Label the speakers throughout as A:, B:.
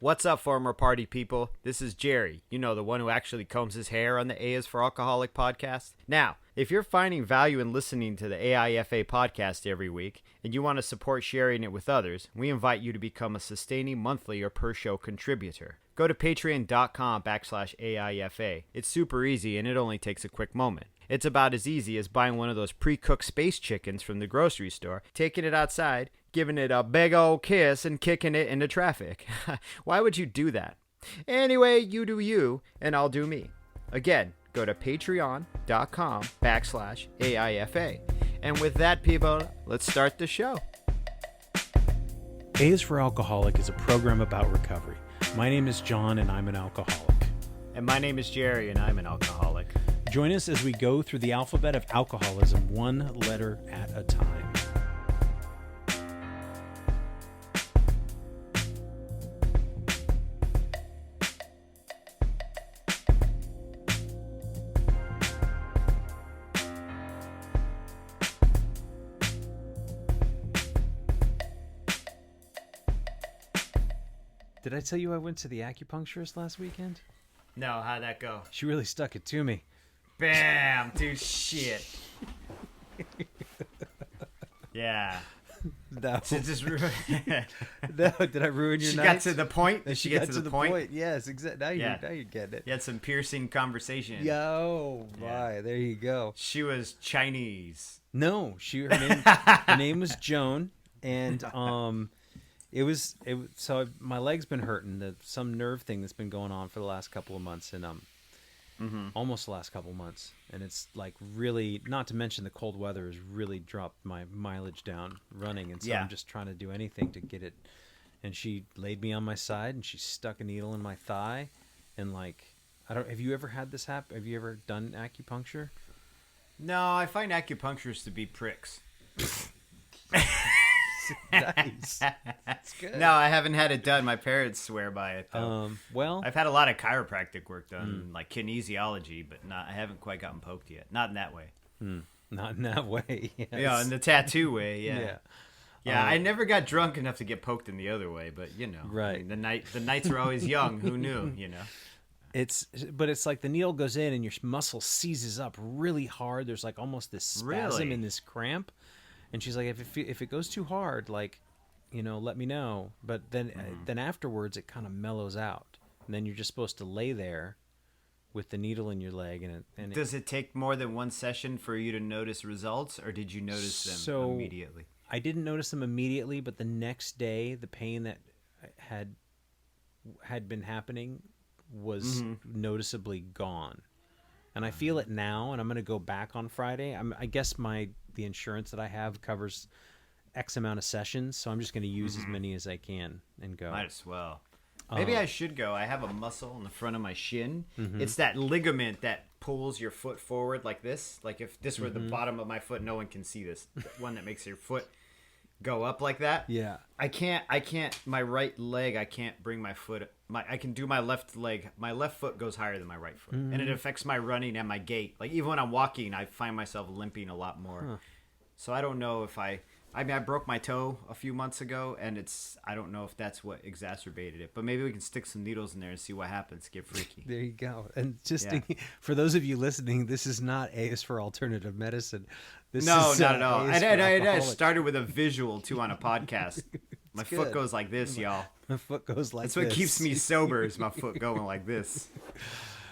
A: What's up, former party people? This is Jerry, the one who actually combs his hair on the A is for Alcoholic podcast. Now, if you're finding value in listening to the AIFA podcast every week and you want to support sharing it with others, we invite you to become a sustaining monthly or per show contributor. Go to patreon.com/AIFA. It's super easy and it only takes a quick moment. It's about as easy as buying one of those pre-cooked space chickens from the grocery store, taking it outside, giving it a big old kiss, and kicking it into traffic. Why would you do that? Anyway, you do you, and I'll do me. Again, go to patreon.com/AIFA. And with that, people, let's start the show.
B: A is for Alcoholic is a program about recovery. My name is John, and I'm an alcoholic.
A: And my name is Jerry, and I'm an alcoholic.
B: Join us as we go through the alphabet of alcoholism, one letter at a time. Did I tell you I went to the acupuncturist last weekend?
A: No, how'd that go?
B: She really stuck it to me.
A: Bam! Dude, shit. Yeah.
B: No.
A: Just
B: No, did I ruin your night?
A: She got to the point? Did
B: She
A: she get
B: got
A: to the point?
B: Yes, exactly. Now you're getting it.
A: You had some piercing conversation.
B: Yo,
A: Yeah.
B: my, there you go.
A: She was Chinese.
B: No, her name was Joan, and so my leg's been hurting, some nerve thing that's been going on for the last couple of months, and almost the last couple of months, and it's like really, not to mention the cold weather has really dropped my mileage down running, and so I'm just trying to do anything to get it. And she laid me on my side, and she stuck a needle in my thigh, and have you ever had this happen? Have you ever done acupuncture?
A: No, I find acupuncturists to be pricks.
B: Nice. That's good.
A: No, I haven't had it done. My parents swear by it, though.
B: Well,
A: I've had a lot of chiropractic work done, like kinesiology, but I haven't quite gotten poked yet. Not in that way.
B: Not in that way. Yes.
A: Yeah, in the tattoo way, yeah.
B: Yeah.
A: I never got drunk enough to get poked in the other way, but
B: Right.
A: I mean, the nights were always young. Who knew?
B: It's like the needle goes in and your muscle seizes up really hard. There's like almost this spasm and this cramp. And she's like, if it goes too hard, let me know. But then afterwards, it kind of mellows out, and then you're just supposed to lay there with the needle in your leg. And
A: does it take more than one session for you to notice results, or did you notice them immediately?
B: I didn't notice them immediately, but the next day, the pain that had been happening was noticeably gone. And I feel it now, and I'm going to go back on Friday. I guess the insurance that I have covers X amount of sessions, so I'm just going to use as many as I can and go.
A: Might as well. Maybe I should go. I have a muscle in the front of my shin. It's that ligament that pulls your foot forward like this. Like if this were the bottom of my foot, no one can see this. The one that makes your foot go up like that.
B: Yeah.
A: I can't, my right leg, I can't bring my foot, I can do my left leg. My left foot goes higher than my right foot. And it affects my running and my gait. Like even when I'm walking, I find myself limping a lot more. So I don't know if I broke my toe a few months ago, and I don't know if that's what exacerbated it. But maybe we can stick some needles in there and see what happens. Get freaky.
B: There you go. And for those of you listening, this is not A is for alternative medicine.
A: Not at all. I started with a visual, too, on a podcast. My foot goes like this, y'all.
B: My foot goes like
A: this.
B: That's
A: what keeps me sober is my foot going like this.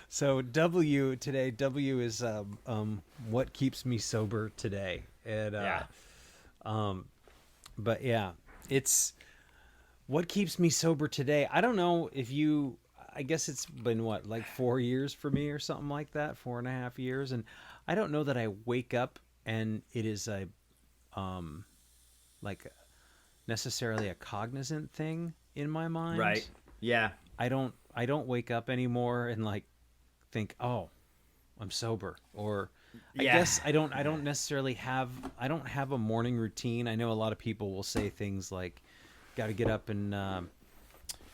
B: So W is what keeps me sober today. And but yeah, it's what keeps me sober today. I don't know if I guess it's been 4 years for me or something like that, 4.5 years. And I don't know that I wake up and it is necessarily a cognizant thing in my mind.
A: Right. Yeah.
B: I don't wake up anymore and think, oh, I'm sober, or I guess I don't necessarily have a morning routine. I know a lot of people will say things like, got to get up and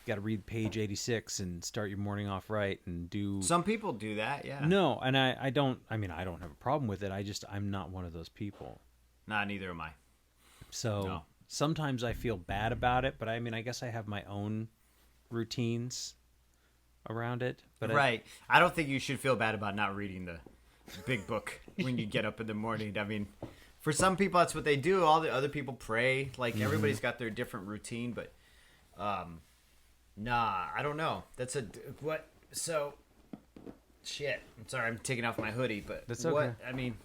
B: got to read page 86 and start your morning off right and do.
A: Some people do that, yeah.
B: No, and I don't have a problem with it. I'm not one of those people.
A: Nah, neither am I.
B: So
A: No.
B: Sometimes I feel bad about it, but I guess I have my own routines around it. But
A: Right. I don't think you should feel bad about not reading the big book when you get up in the morning. I mean, for some people, that's what they do. All the other people pray. Like, everybody's got their different routine. But, nah, I don't know. That's what? So, shit. I'm sorry, I'm taking off my hoodie. But
B: That's
A: what?
B: okay.
A: I mean,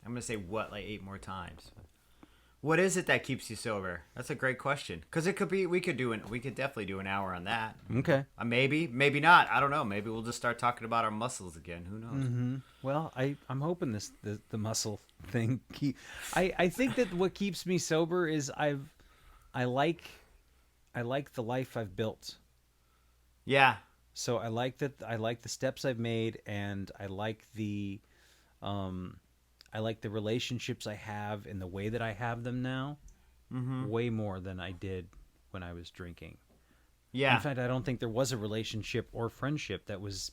A: I'm going to say what like 8 more times. What is it that keeps you sober? That's a great question. Because it could be, we could definitely do an hour on that.
B: Okay.
A: Maybe not. I don't know. Maybe we'll just start talking about our muscles again. Who knows?
B: Well, I'm hoping the muscle thing I think that what keeps me sober is I like the life I've built.
A: Yeah.
B: So I like the steps I've made, and I like the relationships I have and the way that I have them now, way more than I did when I was drinking.
A: Yeah.
B: In fact, I don't think there was a relationship or friendship that was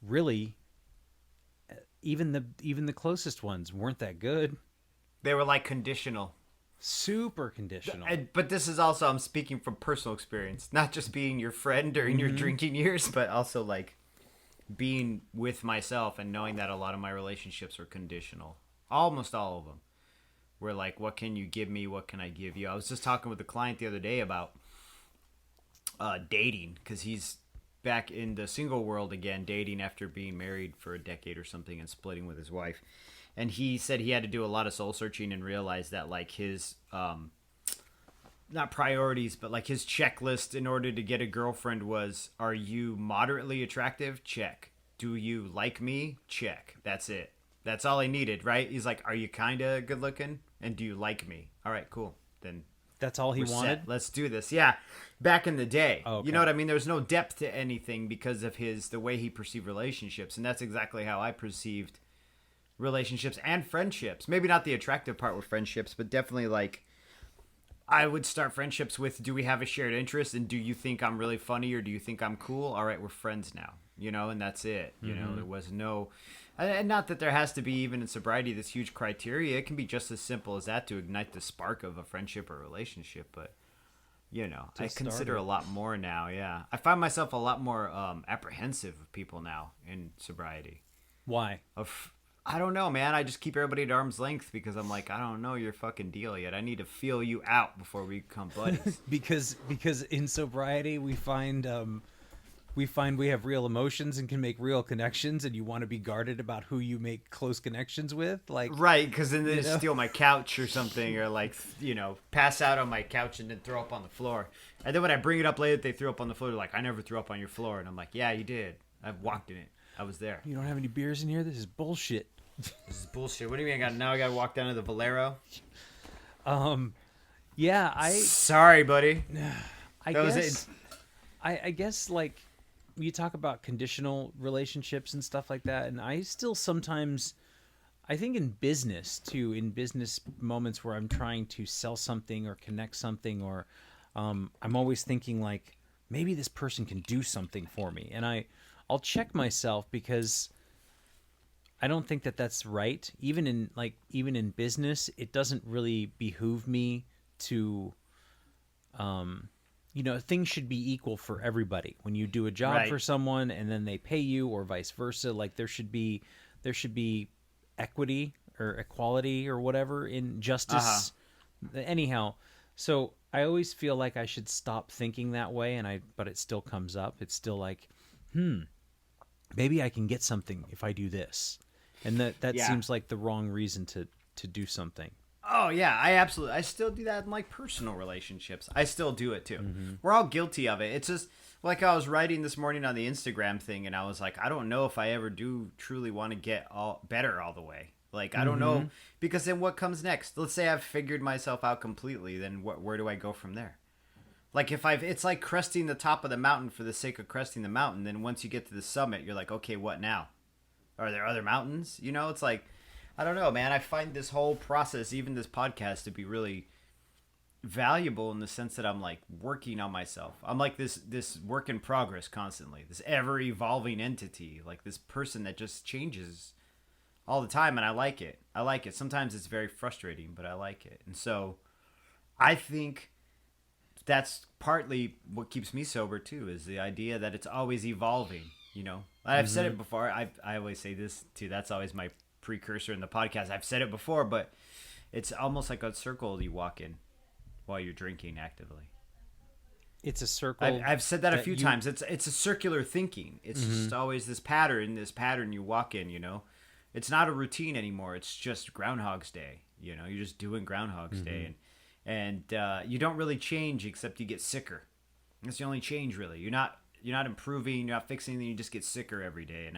B: really, even the closest ones weren't that good.
A: They were like conditional.
B: Super conditional.
A: But this is also, I'm speaking from personal experience, not just being your friend during your drinking years, but also like being with myself and knowing that a lot of my relationships are conditional. Almost all of them. Were like, what can you give me? What can I give you? I was just talking with a client the other day about dating, because he's back in the single world again, dating after being married for a decade or something and splitting with his wife. And he said he had to do a lot of soul searching and realize that like his not priorities, but like his checklist in order to get a girlfriend was, are you moderately attractive? Check. Do you like me? Check. That's it. That's all he needed, right? He's like, are you kind of good looking? And do you like me? All right, cool. Then
B: That's all he wanted?
A: set. Let's do this. Yeah. Back in the day.
B: Oh, okay.
A: You know what I mean? There was no depth to anything because of the way he perceived relationships. And that's exactly how I perceived relationships and friendships. Maybe not the attractive part with friendships, but definitely like I would start friendships with, do we have a shared interest? And do you think I'm really funny or do you think I'm cool? All right, we're friends now, you know, and that's it. You know, there was no, and not that there has to be, even in sobriety, this huge criteria. It can be just as simple as that to ignite the spark of a friendship or relationship. But, you know, I consider a lot more now. Yeah. I find myself a lot more apprehensive of people now in sobriety.
B: Why?
A: I don't know, man. I just keep everybody at arm's length because I'm like, I don't know your fucking deal yet. I need to feel you out before we become buddies.
B: because in sobriety we find we have real emotions and can make real connections, and you want to be guarded about who you make close connections with, like
A: right? Because then they steal my couch or something, or like, you know, pass out on my couch and then throw up on the floor. And then when I bring it up later, they threw up on the floor. They're like, I never threw up on your floor, and I'm like, yeah, you did. I've walked in it. I was there.
B: You don't have any beers in here? This is bullshit.
A: This is bullshit. What do you mean? I got to walk down to the Valero?
B: Yeah,
A: Sorry, buddy.
B: I guess like you talk about conditional relationships and stuff like that, and I still sometimes, I think in business too, in business moments where I'm trying to sell something or connect something, or I'm always thinking like, maybe this person can do something for me, and I'll check myself because I don't think that that's right. Even in business, it doesn't really behoove me to, things should be equal for everybody. When you do a job for someone and then they pay you, or vice versa, like there should be equity or equality or whatever in justice. Anyhow, so I always feel like I should stop thinking that way, but it still comes up. It's still like, maybe I can get something if I do this. And that seems like the wrong reason to do something.
A: Oh, yeah, I still do that in, like, personal relationships. I still do it, too. Mm-hmm. We're all guilty of it. It's just, like I was writing this morning on the Instagram thing, and I was like, I don't know if I ever do truly want to get better all the way. Like, I don't know, because then what comes next? Let's say I've figured myself out completely, then where do I go from there? Like, it's like cresting the top of the mountain for the sake of cresting the mountain. Then once you get to the summit, you're like, okay, what now? Are there other mountains? You know, it's like, I don't know, man. I find this whole process, even this podcast, to be really valuable in the sense that I'm like working on myself. I'm like this work in progress constantly, this ever evolving entity, like this person that just changes all the time. And I like it. Sometimes it's very frustrating, but I like it. And so I think that's partly what keeps me sober too, is the idea that it's always evolving. You know, I've said it before. I always say this too. That's always my precursor in the podcast. I've said it before, but it's almost like a circle you walk in while you're drinking actively.
B: It's a circle.
A: I've said that a few times. It's a circular thinking. It's just always this pattern you walk in, you know. It's not a routine anymore. It's just Groundhog's Day. You know, you're just doing Groundhog's Day. And you don't really change except you get sicker. That's the only change, really. You're not improving, you're not fixing anything, you just get sicker every day. And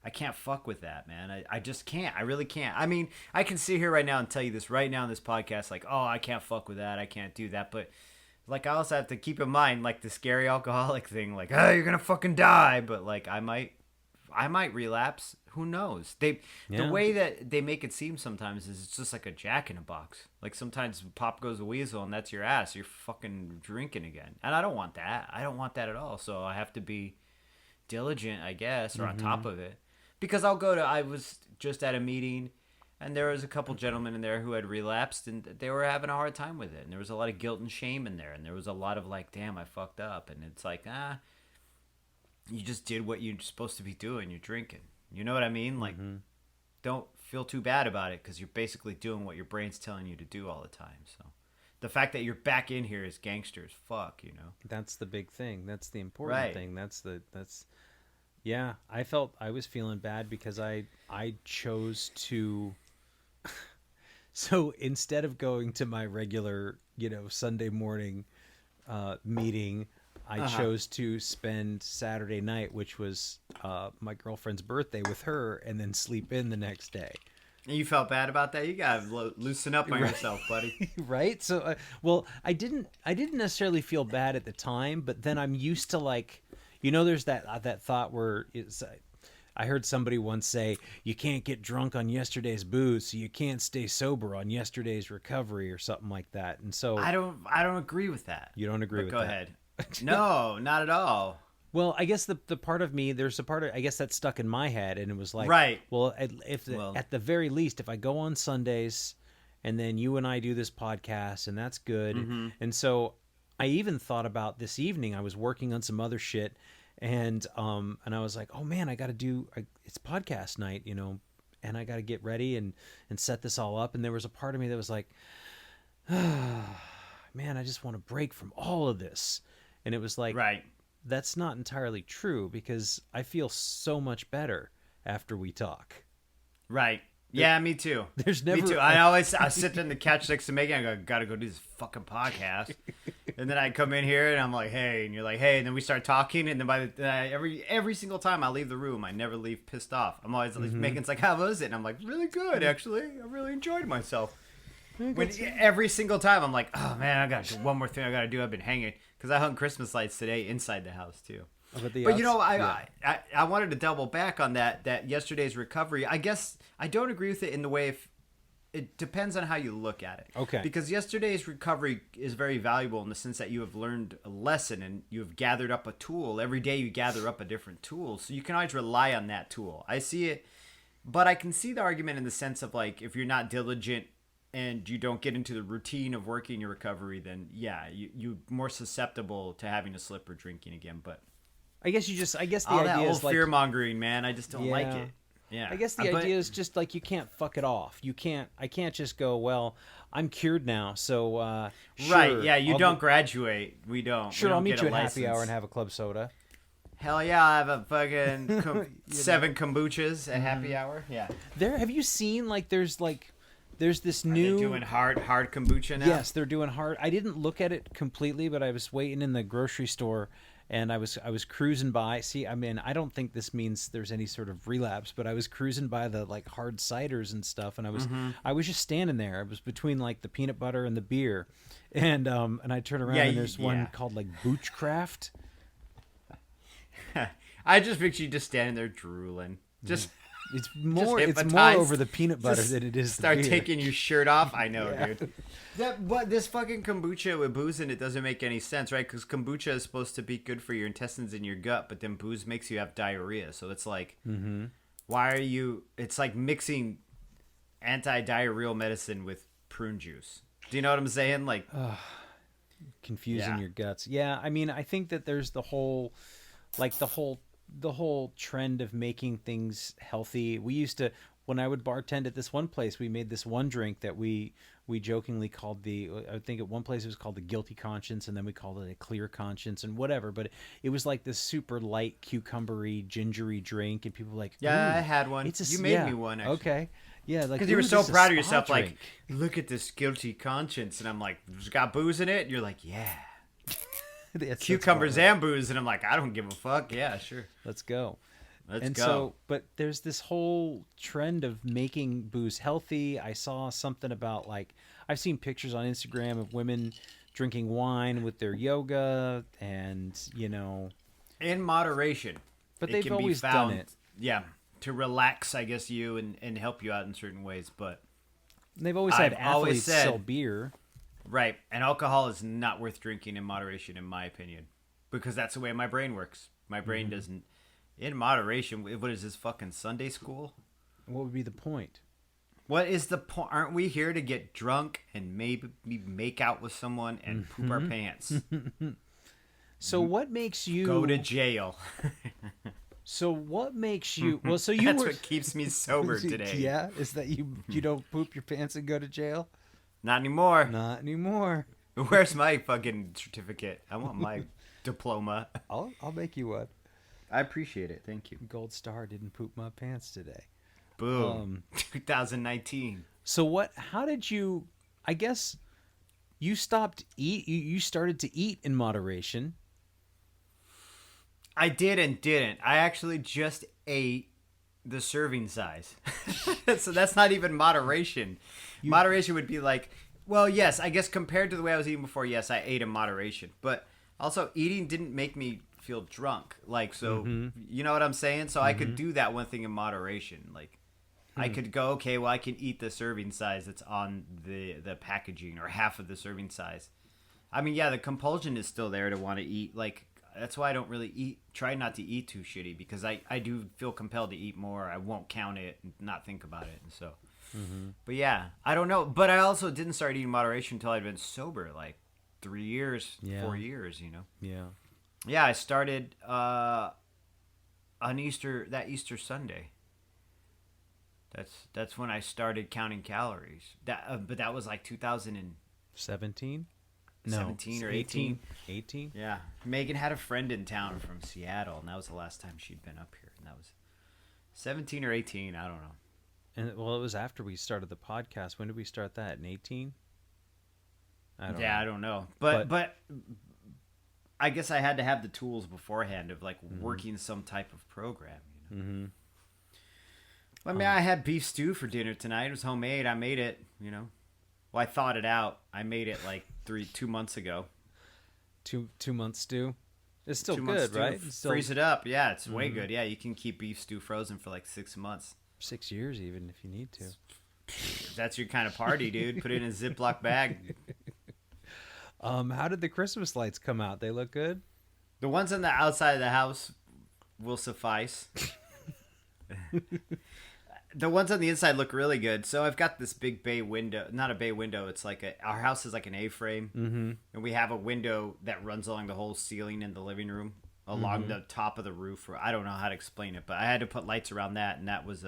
A: I can't fuck with that, man. I just can't. I really can't. I mean, I can sit here right now and tell you this right now in this podcast, like, oh, I can't fuck with that. I can't do that. But like, I also have to keep in mind, like, the scary alcoholic thing, like, oh, you're gonna fucking die. But like, I might relapse. Who knows? The way that they make it seem sometimes is it's just like a Jack in a Box. Like, sometimes pop goes a weasel and that's your ass. You're fucking drinking again. And I don't want that. I don't want that at all. So I have to be diligent, I guess, or on top of it. Because I was just at a meeting and there was a couple gentlemen in there who had relapsed and they were having a hard time with it. And there was a lot of guilt and shame in there. And there was a lot of like, damn, I fucked up. And it's like, you just did what you're supposed to be doing. You're drinking. You know what I mean? Like, don't feel too bad about it because you're basically doing what your brain's telling you to do all the time. So the fact that you're back in here is gangster as fuck, you know?
B: That's the big thing. That's the important thing. Yeah, I was feeling bad because I chose to. So instead of going to my regular, Sunday morning meeting, I chose to spend Saturday night, which was my girlfriend's birthday, with her, and then sleep in the next day.
A: And you felt bad about that? You gotta loosen up on yourself, buddy.
B: Right? So, I didn't necessarily feel bad at the time, but then I'm used to, like, there's that thought where I heard somebody once say, you can't get drunk on yesterday's booze, so you can't stay sober on yesterday's recovery, or something like that. And so
A: I don't agree with that.
B: You don't agree with that?
A: Go ahead. No, not at all.
B: Well, I guess the part of me, there's a part of, I guess that stuck in my head, and it was like,
A: right.
B: Well, at the very least, if I go on Sundays, and then you and I do this podcast, and that's good. And so I even thought about this evening. I was working on some other shit, and I was like, oh man, it's podcast night, and I got to get ready and set this all up. And there was a part of me that was like, man, I just want to break from all of this. And it was like,
A: right.
B: That's not entirely true, because I feel so much better after we talk.
A: Right. Yeah, me too.
B: There's never.
A: Me too. I sit in the couch next to Megan. I gotta go do this fucking podcast, and then I come in here and I'm like, hey, and you're like, hey, and then we start talking, and then every single time I leave the room, I never leave pissed off. I'm always like, Megan's like, how was it? And I'm like, really good, actually. I really enjoyed myself. Every single time I'm like, oh man, I got one more thing I gotta do. I've been hanging because I hung Christmas lights today inside the house too. But I wanted to double back on that yesterday's recovery. I guess I don't agree with it in the way it depends on how you look at it.
B: Okay.
A: Because yesterday's recovery is very valuable in the sense that you have learned a lesson and you have gathered up a tool. Every day you gather up a different tool, so you can always rely on that tool. I see it, but I can see the argument in the sense of, like, if you're not diligent and you don't get into the routine of working your recovery, then yeah, you're more susceptible to having a slip or drinking again. But
B: I guess the
A: all
B: idea
A: that old
B: is like
A: fear mongering, man. I just don't like it. Yeah.
B: I guess the idea is just like, you can't fuck it off. I can't just go, well, I'm cured now, so sure,
A: right. Yeah, you don't graduate. We don't.
B: Sure,
A: we don't
B: I'll meet
A: get
B: you
A: a
B: at
A: license.
B: Happy Hour and have a club soda.
A: Hell yeah, I have a fucking 7 kombuchas at Happy Hour. Yeah.
B: Have you seen, like, there's this new...
A: Are they doing hard kombucha now?
B: Yes, they're doing hard. I didn't look at it completely, but I was waiting in the grocery store, and I was cruising by. See, I mean, I don't think this means there's any sort of relapse, but I was cruising by the, like, hard ciders and stuff, and I was just standing there. I was between, like, the peanut butter and the beer, and I turn around and there's one called, like, Boochcraft.
A: I just picture you just standing there drooling. Just...
B: It's more over the peanut butter than it is
A: start
B: the beer.
A: Taking your shirt off. I know, dude. But this fucking kombucha with booze in it doesn't make any sense, right? Because kombucha is supposed to be good for your intestines and your gut, but then booze makes you have diarrhea. So it's like, why are you? It's like mixing anti-diarrheal medicine with prune juice. Do you know what I'm saying? Like,
B: confusing
A: Yeah.
B: your guts. Yeah, I mean, I think that there's the whole trend of making things healthy. We used to, when I would bartend at this one place, we made this one drink that we jokingly called I think at one place it was called the guilty conscience, and then we called it a clear conscience and whatever, but it was like this super light cucumbery gingery drink, and people were like,
A: Yeah,
B: "Ooh,
A: I had one. You made me one, actually.
B: Okay. Yeah, like
A: Because you were
B: "Ooh,
A: so
B: this is a
A: proud of
B: spa
A: yourself,
B: drink."
A: like, look at this guilty conscience. And I'm like, it's got booze in it? And you're like, yeah.
B: That's
A: Cucumbers
B: wild.
A: and booze. And I'm like, I don't give a fuck. Yeah, sure.
B: Let's go.
A: Let's
B: And
A: go.
B: so, but there's this whole trend of making booze healthy. I saw something about, like, I've seen pictures on Instagram of women drinking wine with their yoga, and
A: In moderation.
B: but
A: It
B: they've
A: can be
B: always done
A: found,
B: it.
A: Yeah, to relax, I guess, you and help you out in certain ways. But,
B: They've always had
A: I've always
B: athletes
A: said-
B: sell beer.
A: right. And alcohol is not worth drinking in moderation, in my opinion. Because that's the way my brain works. My brain doesn't. In moderation, what is this, fucking Sunday school?
B: What would be the point?
A: What is the point? Aren't we here to get drunk and maybe make out with someone and poop our pants?
B: So what makes you
A: Go to jail.
B: So what makes you? Well, so you
A: That's
B: were.
A: what keeps me sober today.
B: Yeah, is that you don't poop your pants and go to jail?
A: Not anymore.
B: Not anymore.
A: Where's my fucking certificate? I want my diploma.
B: I'll make you one.
A: I appreciate it. Thank you.
B: Gold star didn't poop my pants today.
A: Boom. 2019.
B: So what? How did you? I guess you stopped eat. You started to eat in moderation.
A: I did and didn't. I actually just ate the serving size. So that's not even moderation. Moderation would be like, well, yes, I guess compared to the way I was eating before, yes, I ate in moderation. But also, eating didn't make me feel drunk. Like, so, you know what I'm saying? So I could do that one thing in moderation. Like, I could go, okay, well, I can eat the serving size that's on the packaging, or half of the serving size. I mean, yeah, the compulsion is still there to want to eat. Like, that's why I don't really try not to eat too shitty, because I do feel compelled to eat more. I won't count it and not think about it. And so, but yeah, I don't know. But I also didn't start eating moderation until I'd been sober, like 3 years,
B: Yeah.
A: 4 years, you know?
B: Yeah.
A: Yeah, I started on Easter Sunday. That's when I started counting calories. But that was like 2017
B: 17?
A: or 18.
B: 18?
A: Yeah, Megan had a friend in town from Seattle, and that was the last time she'd been up here, and that was 17 or 18. I don't know.
B: And well, it was after we started the podcast. When did we start that? In 18? I don't know.
A: But I guess I had to have the tools beforehand of like working some type of program. You know?
B: Mm-hmm.
A: I mean, I had beef stew for dinner tonight. It was homemade. I made it. You know, well, I thought it out. I made it like 2 months ago.
B: 2 months stew. It's still
A: 2 months
B: good,
A: stew,
B: right? It's still
A: freeze it up. Yeah, it's way good. Yeah, you can keep beef stew frozen for like 6 months.
B: 6 years even if you need to.
A: If that's your kind of party, dude. Put it in a Ziploc bag.
B: How did the Christmas lights come out? They look good?
A: The ones on the outside of the house will suffice. The ones on the inside look really good. So I've got this big bay window. Not a bay window. It's like our house is like an A-frame. And we have a window that runs along the whole ceiling in the living room, along the top of the roof. I don't know how to explain it, but I had to put lights around that, and it was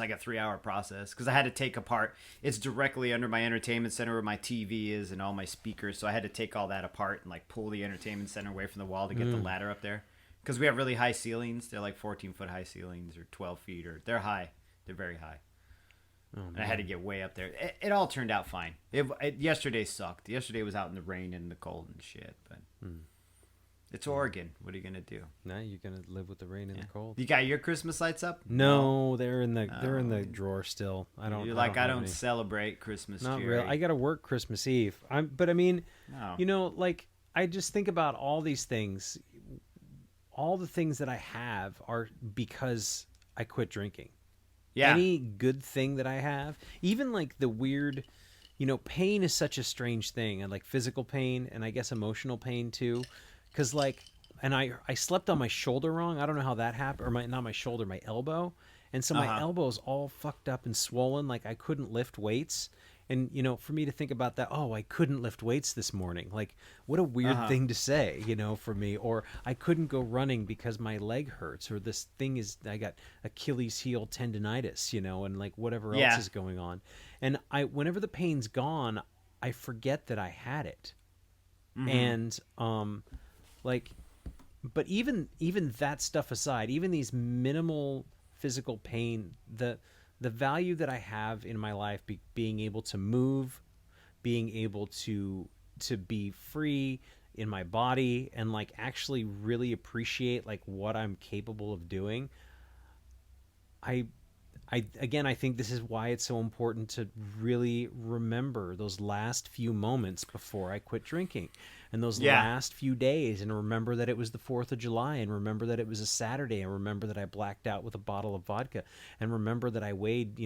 A: like a 3-hour process, because I had to take apart. It's directly under my entertainment center where my TV is and all my speakers. So I had to take all that apart and like pull the entertainment center away from the wall to get the ladder up there. Because we have really high ceilings. They're like 14-foot high ceilings, or 12 feet, or they're high. They're very high. And I had to get way up there. It all turned out fine. Yesterday sucked. Yesterday was out in the rain and the cold and shit. But it's Oregon. What are you gonna do?
B: Now you're gonna live with the rain and the cold.
A: You got your Christmas lights up?
B: No, they're in the drawer still. I don't.
A: You're like, I
B: have
A: don't
B: any.
A: celebrate Christmas.
B: Not
A: Jerry.
B: really. I got to work Christmas Eve. But I mean,
A: No.
B: you know, like I just think about all these things. All the things that I have are because I quit drinking.
A: Yeah.
B: Any good thing that I have, even like the weird, pain is such a strange thing, and like physical pain, and I guess emotional pain too, because like, and I slept on my shoulder wrong. I don't know how that happened, or not my shoulder, my elbow, and so my elbow's all fucked up and swollen. Like I couldn't lift weights, And, for me to think about that, oh, I couldn't lift weights this morning. Like, what a weird thing to say, for me. Or I couldn't go running because my leg hurts, or this thing I got Achilles heel tendonitis, and like whatever else is going on. And whenever the pain's gone, I forget that I had it. And, but even that stuff aside, even these minimal physical pain, the value that I have in my life, being able to move, being able to be free in my body, and like actually really appreciate like what I'm capable of doing. I think this is why it's so important to really remember those last few moments before I quit drinking, and those last few days, and remember that it was the 4th of July, and remember that it was a Saturday, and remember that I blacked out with a bottle of vodka, and remember that I weighed,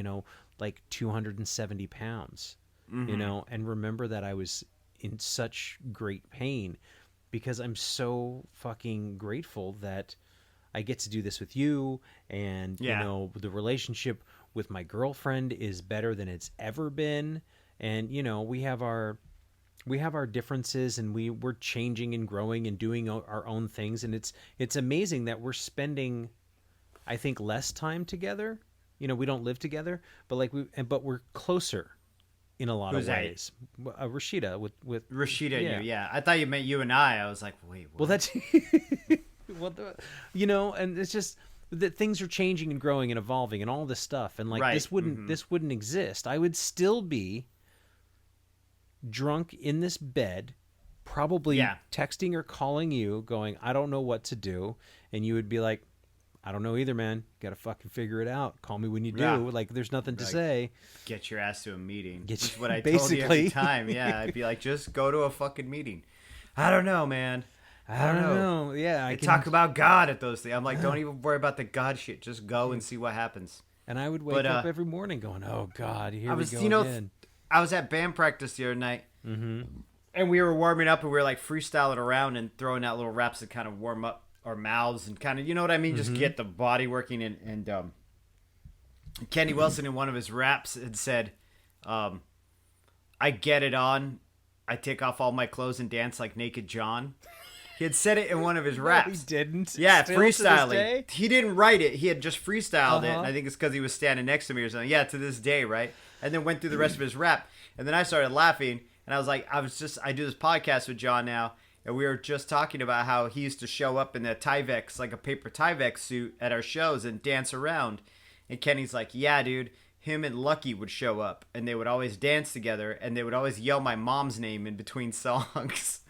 B: like 270 pounds, and remember that I was in such great pain, because I'm so fucking grateful that I get to do this with you, and the relationship with my girlfriend is better than it's ever been, and we have our differences, and we're changing and growing and doing our own things, and it's amazing that we're spending, I think, less time together. We don't live together, but we're closer in a lot of ways. Rashida with
A: Rashida, yeah. I thought you meant you and I was like, wait, what?
B: Well, that's and it's just that things are changing and growing and evolving and all this stuff, and like this wouldn't exist. I would still be drunk in this bed, probably texting or calling you, going, I don't know what to do, and you would be like, I don't know either, man. Gotta fucking figure it out. Call me when you do. Like, there's nothing to say.
A: Get your ass to a meeting. That's what I told you every time. Yeah, I'd be like, just go to a fucking meeting. I don't know, man. I don't know.
B: Yeah,
A: I talk about God at those things. I'm like, don't even worry about the God shit. Just go and see what happens.
B: And I would wake up every morning going, oh, God, here we go again.
A: I was at band practice the other night, and we were warming up, and we were like freestyling around and throwing out little raps to kind of warm up our mouths and kind of, you know what I mean? Just get the body working. And Kenny Wilson in one of his raps had said, I get it on. I take off all my clothes and dance like Naked John. He had said it in one of his raps.
B: No, he didn't.
A: Yeah, freestyling. He didn't write it. He had just freestyled it. And I think it's because he was standing next to me or something. Yeah, to this day, right? And then went through the rest of his rap. And then I started laughing. And I was like, I do this podcast with John now. And we were just talking about how he used to show up in a Tyvek, like a paper Tyvek suit at our shows and dance around. And Kenny's like, yeah, dude. Him and Lucky would show up. And they would always dance together. And they would always yell my mom's name in between songs.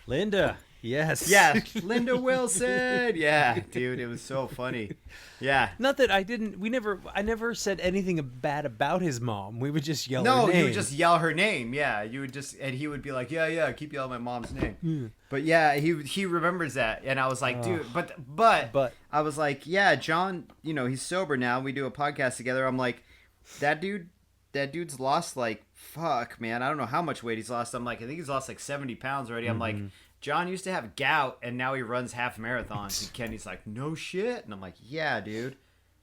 B: Linda. Yes.
A: Yeah. Linda Wilson. Yeah, dude, it was so funny. Yeah.
B: Not that I never said anything bad about his mom. We would just yell her name.
A: No, you would just yell her name. Yeah. You would just, and he would be like, yeah, keep yelling my mom's name. But yeah, he remembers that. And I was like, dude, but I was like, yeah, John, he's sober now. We do a podcast together. I'm like, that dude's lost like, fuck, man. I don't know how much weight he's lost. I'm like, I think he's lost like 70 pounds already. I'm like, John used to have gout, and now he runs half marathons. And Kenny's like, no shit. And I'm like, yeah, dude.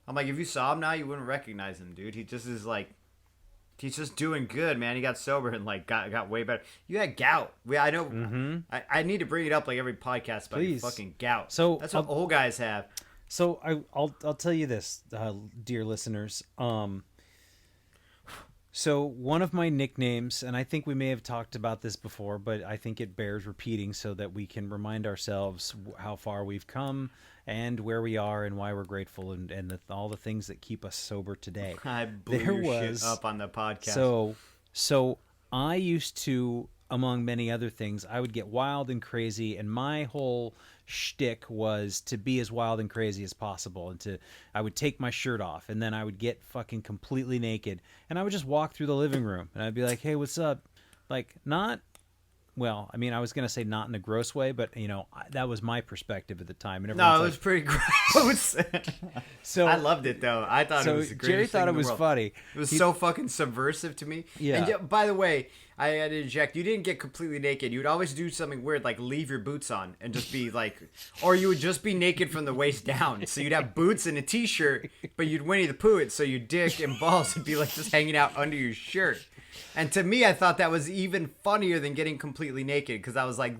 A: I'm like, if you saw him now, you wouldn't recognize him, dude. He just is like, he's just doing good, man. He got sober and like got way better. You had gout. I know. I need to bring it up like every podcast about your fucking gout.
B: So
A: that's what old guys have.
B: So I'll tell you this, dear listeners. So one of my nicknames, and I think we may have talked about this before, but I think it bears repeating so that we can remind ourselves how far we've come and where we are and why we're grateful and all the things that keep us sober today.
A: I blew your shit up on the podcast.
B: So I used to, among many other things, I would get wild and crazy, and my whole shtick was to be as wild and crazy as possible, and I would take my shirt off, and then I would get fucking completely naked, and I would just walk through the living room, and I'd be like, hey, what's up? Like, well, I mean, I was going to say not in a gross way, but, that was my perspective at the time. And
A: no, it was pretty gross.
B: So
A: I loved it, though. I thought it was the greatest
B: Jerry thought
A: thing
B: it was funny.
A: It was so fucking subversive to me.
B: Yeah.
A: And by the way, I had to inject. You didn't get completely naked. You would always do something weird, like leave your boots on and just be like, or you would just be naked from the waist down. So you'd have boots and a t-shirt, but you'd Winnie the Pooh it, so your dick and balls would be like just hanging out under your shirt. And to me, I thought that was even funnier than getting completely naked because I was like,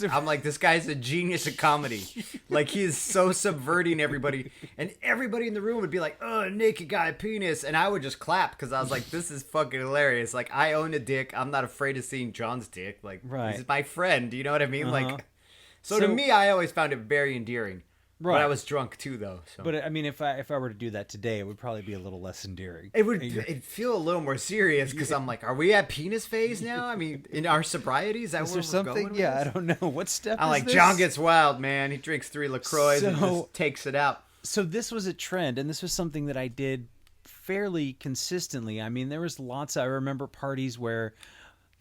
A: I'm like, this guy's a genius at comedy. Like, he is so subverting everybody. And everybody in the room would be like, oh, naked guy, penis. And I would just clap because I was like, this is fucking hilarious. Like, I own a dick. I'm not afraid of seeing John's dick. Like, he's my friend. You know what I mean? Like, so to me, I always found it very endearing. Right. But I was drunk too, though. So.
B: But I mean, if I were to do that today, it would probably be a little less endearing.
A: It'd feel a little more serious because I'm like, are we at penis phase now? I mean, in our sobriety, is that where we're
B: something?
A: Going
B: Yeah, I don't know. What step?
A: I'm
B: is
A: like,
B: this?
A: John gets wild, man. He drinks 3 LaCroix and just takes it out.
B: So this was a trend, and this was something that I did fairly consistently. I mean, there was lots. I remember parties where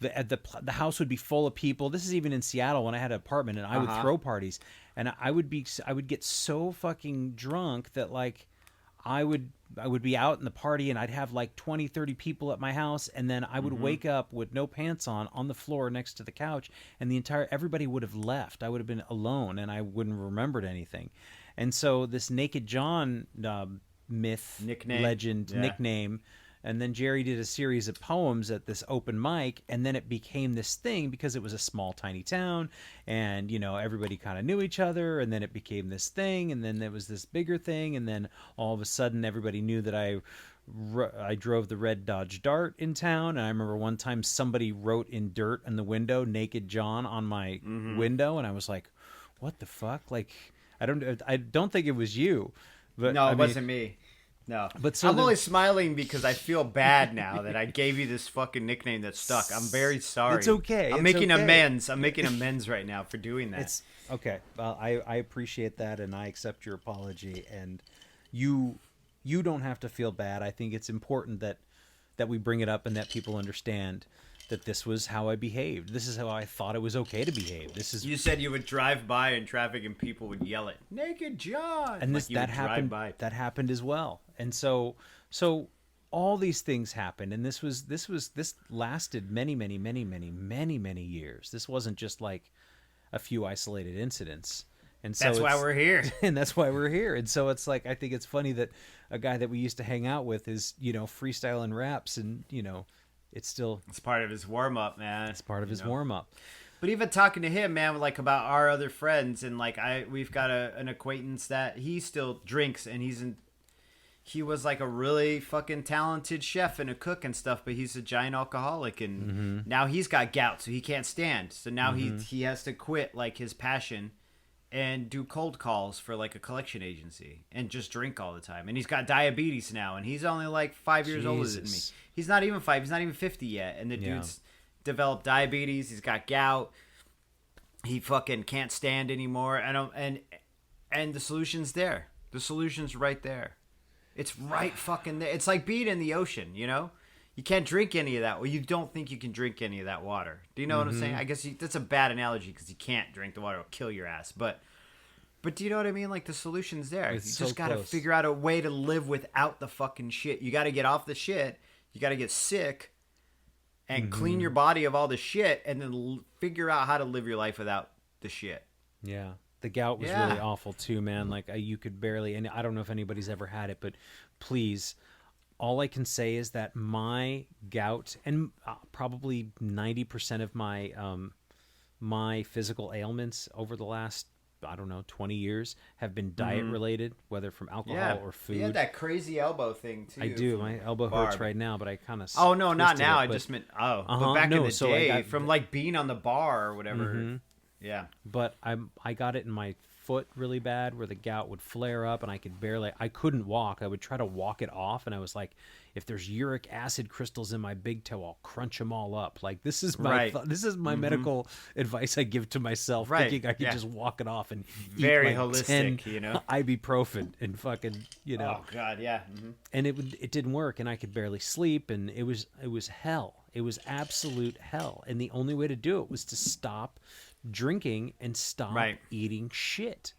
B: the house would be full of people. This is even in Seattle when I had an apartment, and I would throw parties. And I would get so fucking drunk that like I would be out in the party and I'd have like 20, 30 people at my house, and then I would wake up with no pants on the floor next to the couch, and everybody would have left. I would have been alone and I wouldn't have remembered anything. And so this Naked John myth, nickname, and then Jerry did a series of poems at this open mic, and then it became this thing because it was a small, tiny town, and, you know, everybody kind of knew each other, and then it became this thing, and then there was this bigger thing, and then all of a sudden everybody knew that I drove the red Dodge Dart in town, and I remember one time somebody wrote in dirt in the window, Naked John, on my window, and I was like, what the fuck? Like, I don't think it was you. But
A: no, it wasn't me. No, but I'm only smiling because I feel bad now that I gave you this fucking nickname that stuck. I'm very sorry.
B: It's okay.
A: I'm making amends. I'm making amends right now for doing that.
B: It's okay. Well, I appreciate that, and I accept your apology. And you don't have to feel bad. I think it's important that we bring it up and that people understand that this was how I behaved. This is how I thought it was okay to behave.
A: You said you would drive by in traffic and people would yell it, Naked John.
B: And that happened. That happened as well. And so all these things happened, and this lasted many years. This wasn't just like a few isolated incidents. And so
A: that's why we're here.
B: And that's why we're here. And so it's like, I think it's funny that a guy that we used to hang out with is, you know, freestyling raps, and, you know, it's
A: part of his warm-up, man.
B: It's part of his warm-up.
A: But even talking to him, man, like about our other friends, and like we've got an acquaintance that he still drinks, and he was like a really fucking talented chef and a cook and stuff, but he's a giant alcoholic, and now he's got gout, so he can't stand. So now he has to quit like his passion and do cold calls for like a collection agency and just drink all the time. And he's got diabetes now, and he's only like 5 years older than me. He's not even 5. He's not even 50 yet. And the dude's developed diabetes. He's got gout. He fucking can't stand anymore. And the solution's there. The solution's right there. It's right fucking there. It's like being in the ocean, you know? You can't drink any of that. Well, you don't think you can drink any of that water. Do you know what I'm saying? I guess that's a bad analogy because you can't drink the water. It'll kill your ass. But do you know what I mean? Like, the solution's there. You just got to figure out a way to live without the fucking shit. You got to get off the shit. You got to get sick and clean your body of all the shit, and then figure out how to live your life without the shit.
B: Yeah. The gout was really awful too, man. Like, you could barely, and I don't know if anybody's ever had it, but please, all I can say is that my gout, and probably 90% of my physical ailments over the last, I don't know, 20 years have been diet related, whether from alcohol or food.
A: You had that crazy elbow thing too.
B: I do. My elbow hurts right now, but I kind of
A: Oh no, not now. I just meant but back in the day, from like being on the bar or whatever. Yeah.
B: But I got it in my foot really bad where the gout would flare up, and I couldn't walk. I would try to walk it off, and I was like, if there's uric acid crystals in my big toe, I'll crunch them all up. Like, this is my medical advice I give to myself, thinking I could just walk it off and
A: very
B: eat like
A: holistic,
B: 10
A: you know,
B: ibuprofen and fucking, you know.
A: Oh God, yeah.
B: And it didn't work, and I could barely sleep, and it was hell. It was absolute hell, and the only way to do it was to stop drinking and stop eating shit.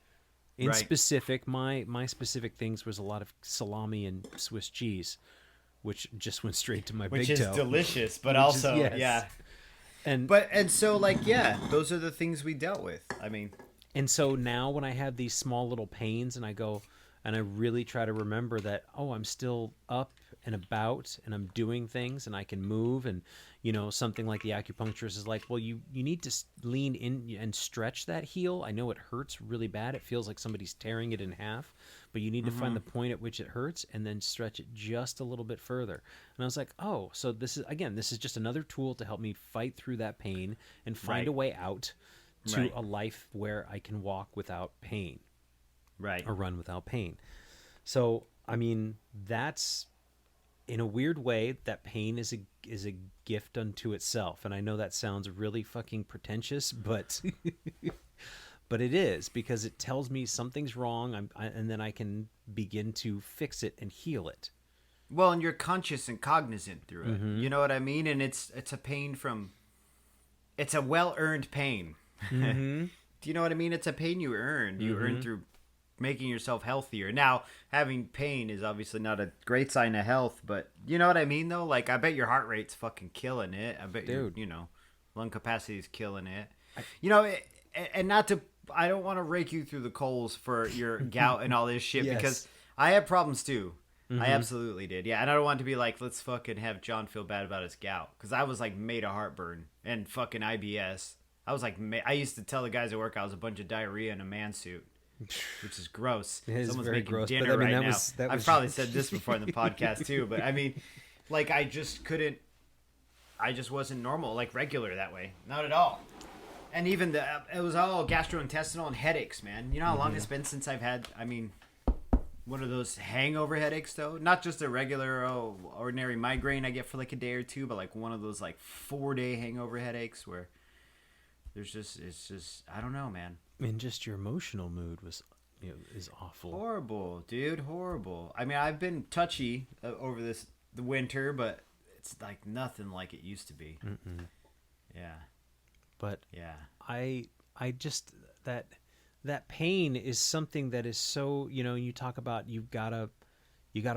B: In specific, my specific things was a lot of salami and Swiss cheese, which just went straight to my big toe.
A: Which is delicious, but also, And so, like, those are the things we dealt with. I mean.
B: And so now when I have these small little pains and I go And I really try to remember that, oh, I'm still up and about and I'm doing things and I can move. And, something like the acupuncturist is like, well, you need to lean in and stretch that heel. I know it hurts really bad. It feels like somebody's tearing it in half, but you need to find the point at which it hurts and then stretch it just a little bit further. And I was like, oh, so this is just another tool to help me fight through that pain and find a way out to a life where I can walk without pain.
A: Right.
B: Or run without pain. So, I mean, that's, in a weird way, that pain is a gift unto itself. And I know that sounds really fucking pretentious, but but it is, because it tells me something's wrong, and then I can begin to fix it and heal it.
A: Well, and you're conscious and cognizant through it. You know what I mean? And it's a pain it's a well-earned pain. Do you know what I mean? It's a pain you earned. You earned through making yourself healthier. Now, having pain is obviously not a great sign of health, but you know what I mean, though? Like, I bet your heart rate's fucking killing it. I bet your, lung capacity is killing it. And not to, I don't want to rake you through the coals for your gout and all this shit, because I have problems too. I absolutely did. Yeah, and I don't want to be like, let's fucking have John feel bad about his gout, because I was like made of heartburn and fucking IBS. I was like, I used to tell the guys at work I was a bunch of diarrhea in a man suit, which is gross.
B: It is
A: Someone's
B: very
A: making
B: gross,
A: dinner
B: but, I mean,
A: right
B: that
A: now.
B: was
A: I've probably said this before in the podcast too, but I mean, like, I just couldn't. I just wasn't normal, like regular that way. Not at all. And even it was all gastrointestinal and headaches, man. You know how long it's been since I've had, one of those hangover headaches, though? Not just a regular, ordinary migraine I get for like a day or two, but like one of those like 4-day hangover headaches where it's just, I don't know, man.
B: And just your emotional mood is awful.
A: Horrible, dude, horrible. I mean, I've been touchy over the winter, but it's like nothing like it used to be. Yeah.
B: But
A: yeah,
B: I just that pain is something that is so, you talk about you gotta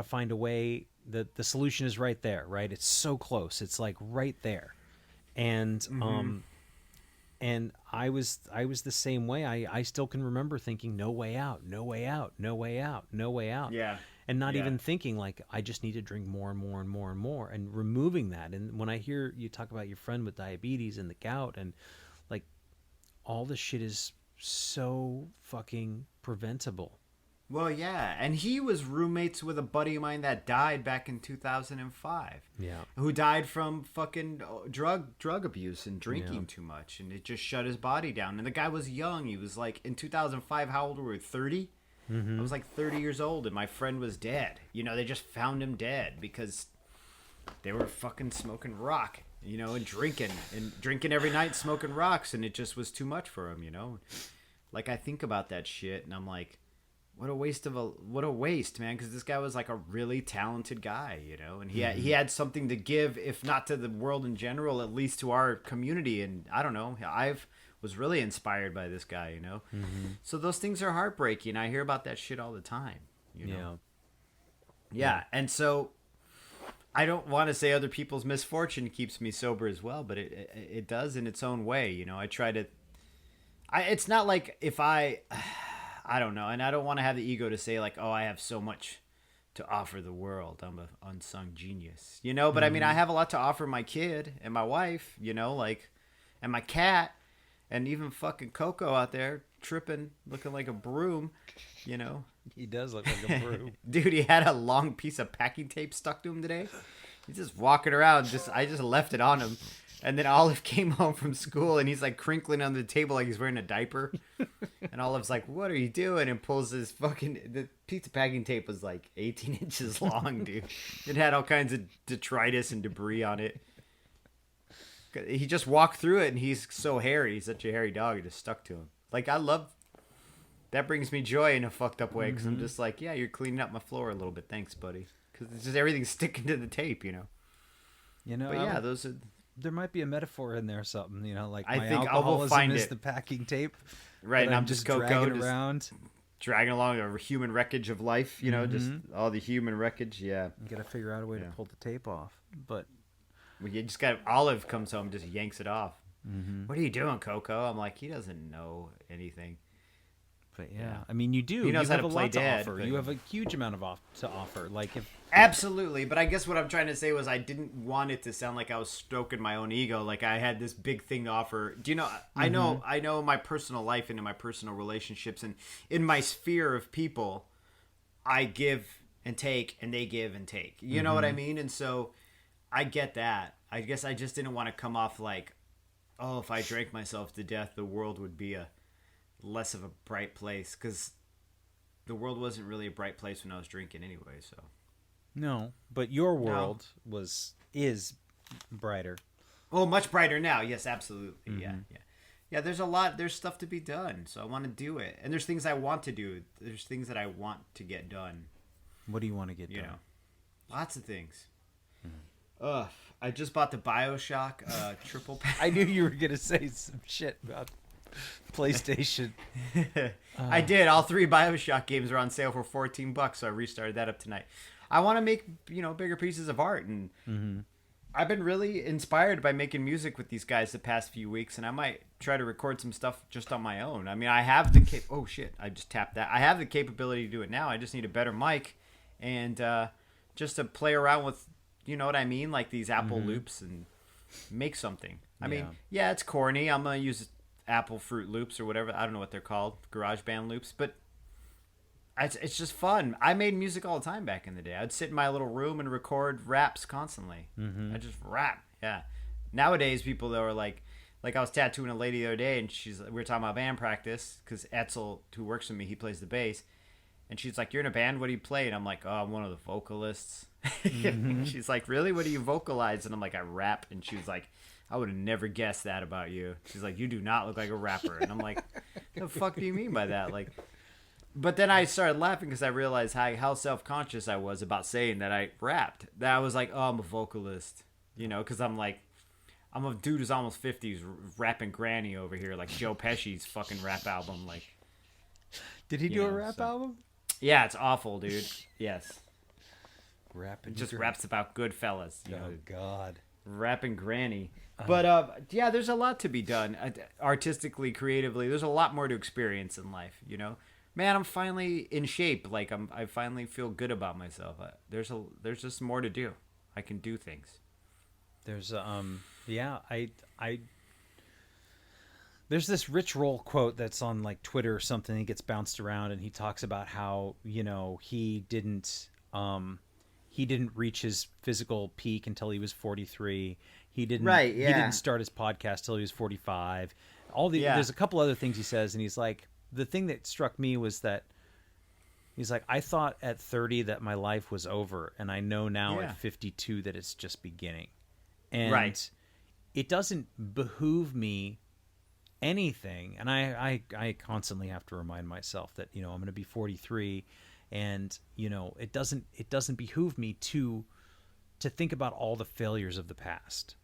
B: find a way. The solution is right there, right? It's so close. It's like right there. And and I was the same way. I still can remember thinking, no way out, no way out, no way out, no way out.
A: Yeah.
B: And not even thinking like, I just need to drink more and more and more and more, and removing that. And when I hear you talk about your friend with diabetes and the gout, and like all this shit is so fucking preventable.
A: Well, yeah, and he was roommates with a buddy of mine that died back in 2005.
B: Yeah.
A: Who died from fucking drug abuse and drinking too much, and it just shut his body down. And the guy was young. He was like, in 2005, how old were we? 30? I was like 30 years old, and my friend was dead. They just found him dead because they were fucking smoking rock, and drinking every night, smoking rocks, and it just was too much for him, Like, I think about that shit, and I'm like, what a waste, man, because this guy was like a really talented guy, and he had something to give, if not to the world in general, at least to our community. And I don't know, was really inspired by this guy, So those things are heartbreaking. I hear about that shit all the time, Yeah. And so I don't want to say other people's misfortune keeps me sober as well, but it does in its own way. I try to, it's not like if I don't know. And I don't want to have the ego to say like, oh, I have so much to offer the world. I'm an unsung genius, but I mean, I have a lot to offer my kid and my wife, and my cat. And even fucking Coco out there tripping, looking like a broom,
B: He does look like a broom.
A: Dude, he had a long piece of packing tape stuck to him today. He's just walking around. I just left it on him. And then Olive came home from school, and he's like crinkling on the table like he's wearing a diaper. And Olive's like, what are you doing? And pulls the piece of packing tape was like 18 inches long, dude. It had all kinds of detritus and debris on it. He just walked through it, and he's so hairy. He's such a hairy dog. It just stuck to him. Like, that brings me joy in a fucked up way, because I'm just like, yeah, you're cleaning up my floor a little bit. Thanks, buddy. Because it's just everything's sticking to the tape, But yeah, those are...
B: There might be a metaphor in there or something, like
A: I
B: my
A: think
B: alcoholism
A: find
B: is
A: it.
B: the packing tape.
A: Right, and I'm just
B: dragging around.
A: Dragging along a human wreckage of life, just all the human wreckage, yeah.
B: You got to figure out a way to pull the tape off, but...
A: Well, you just got Olive comes home, just yanks it off. What are you doing, Coco? I'm like, he doesn't know anything.
B: But yeah, I mean, you do.
A: He knows
B: You
A: how
B: have
A: to
B: a
A: play
B: lot to
A: dead,
B: offer.
A: but-
B: You have a huge amount to offer. Like if
A: Absolutely, but I guess what I'm trying to say was I didn't want it to sound like I was stroking my own ego, like I had this big thing to offer. Do you know? I know my personal life and in my personal relationships and in my sphere of people, I give and take, and they give and take. You know what I mean? And so I get that. I guess I just didn't want to come off like, oh, if I drank myself to death, the world would be a less of a bright place, because the world wasn't really a bright place when I was drinking anyway. So
B: no, but your world is brighter.
A: oh, much brighter now. Yes, absolutely. Yeah. There's stuff to be done, so I want to do it, and there's things I want to do. There's things that I want to get done.
B: What do you want to get done?
A: You know, lots of things. I just bought the BioShock triple pack.
B: I knew you were gonna say some shit about PlayStation.
A: I did. All 3 BioShock games are on sale for $14, so I restarted that up tonight. I want to make, bigger pieces of art, and I've been really inspired by making music with these guys the past few weeks, and I might try to record some stuff just on my own. I mean, I have the oh shit, I just tapped that. I have the capability to do it now. I just need a better mic, and just to play around with, you know what I mean, like these Apple loops and make something. I mean, yeah, it's corny. I'm gonna use Apple Fruit Loops or whatever. I don't know what they're called, GarageBand loops, but it's just fun. I made music all the time back in the day. I'd sit in my little room and record raps constantly. I just rap. Yeah. Nowadays, people that are like I was tattooing a lady the other day, and we were talking about band practice, because Etzel, who works with me, he plays the bass, and she's like, "You're in a band? What do you play?" And I'm like, "Oh, I'm one of the vocalists." She's like, "Really? What do you vocalize?" And I'm like, "I rap." And she was like, "I would have never guessed that about you." She's like, "You do not look like a rapper." And I'm like, "The fuck do you mean by that?" Like, but then I started laughing because I realized how self-conscious I was about saying that I rapped. That I was like, "Oh, I'm a vocalist," because I'm a dude who's almost 50 who's rapping Granny over here, like Joe Pesci's fucking rap album. Like,
B: did he do a rap album?
A: Yeah, it's awful, dude. Yes.
B: Rapping.
A: It just raps about Goodfellas.
B: Oh God.
A: Rapping Granny. But yeah, there's a lot to be done artistically, creatively. There's a lot more to experience in life. Man, I'm finally in shape. Like I finally feel good about myself. There's just more to do. I can do things.
B: There's there's this Rich Roll quote that's on like Twitter or something. He gets bounced around, and he talks about how he didn't reach his physical peak until he was 43. He didn't start his podcast till he was 45. There's a couple other things he says, and he's like, the thing that struck me was that he's like, I thought at 30 that my life was over, and I know now at 52 that it's just beginning. And it doesn't behoove me anything, and I constantly have to remind myself that I'm going to be 43, and it doesn't behoove me to think about all the failures of the past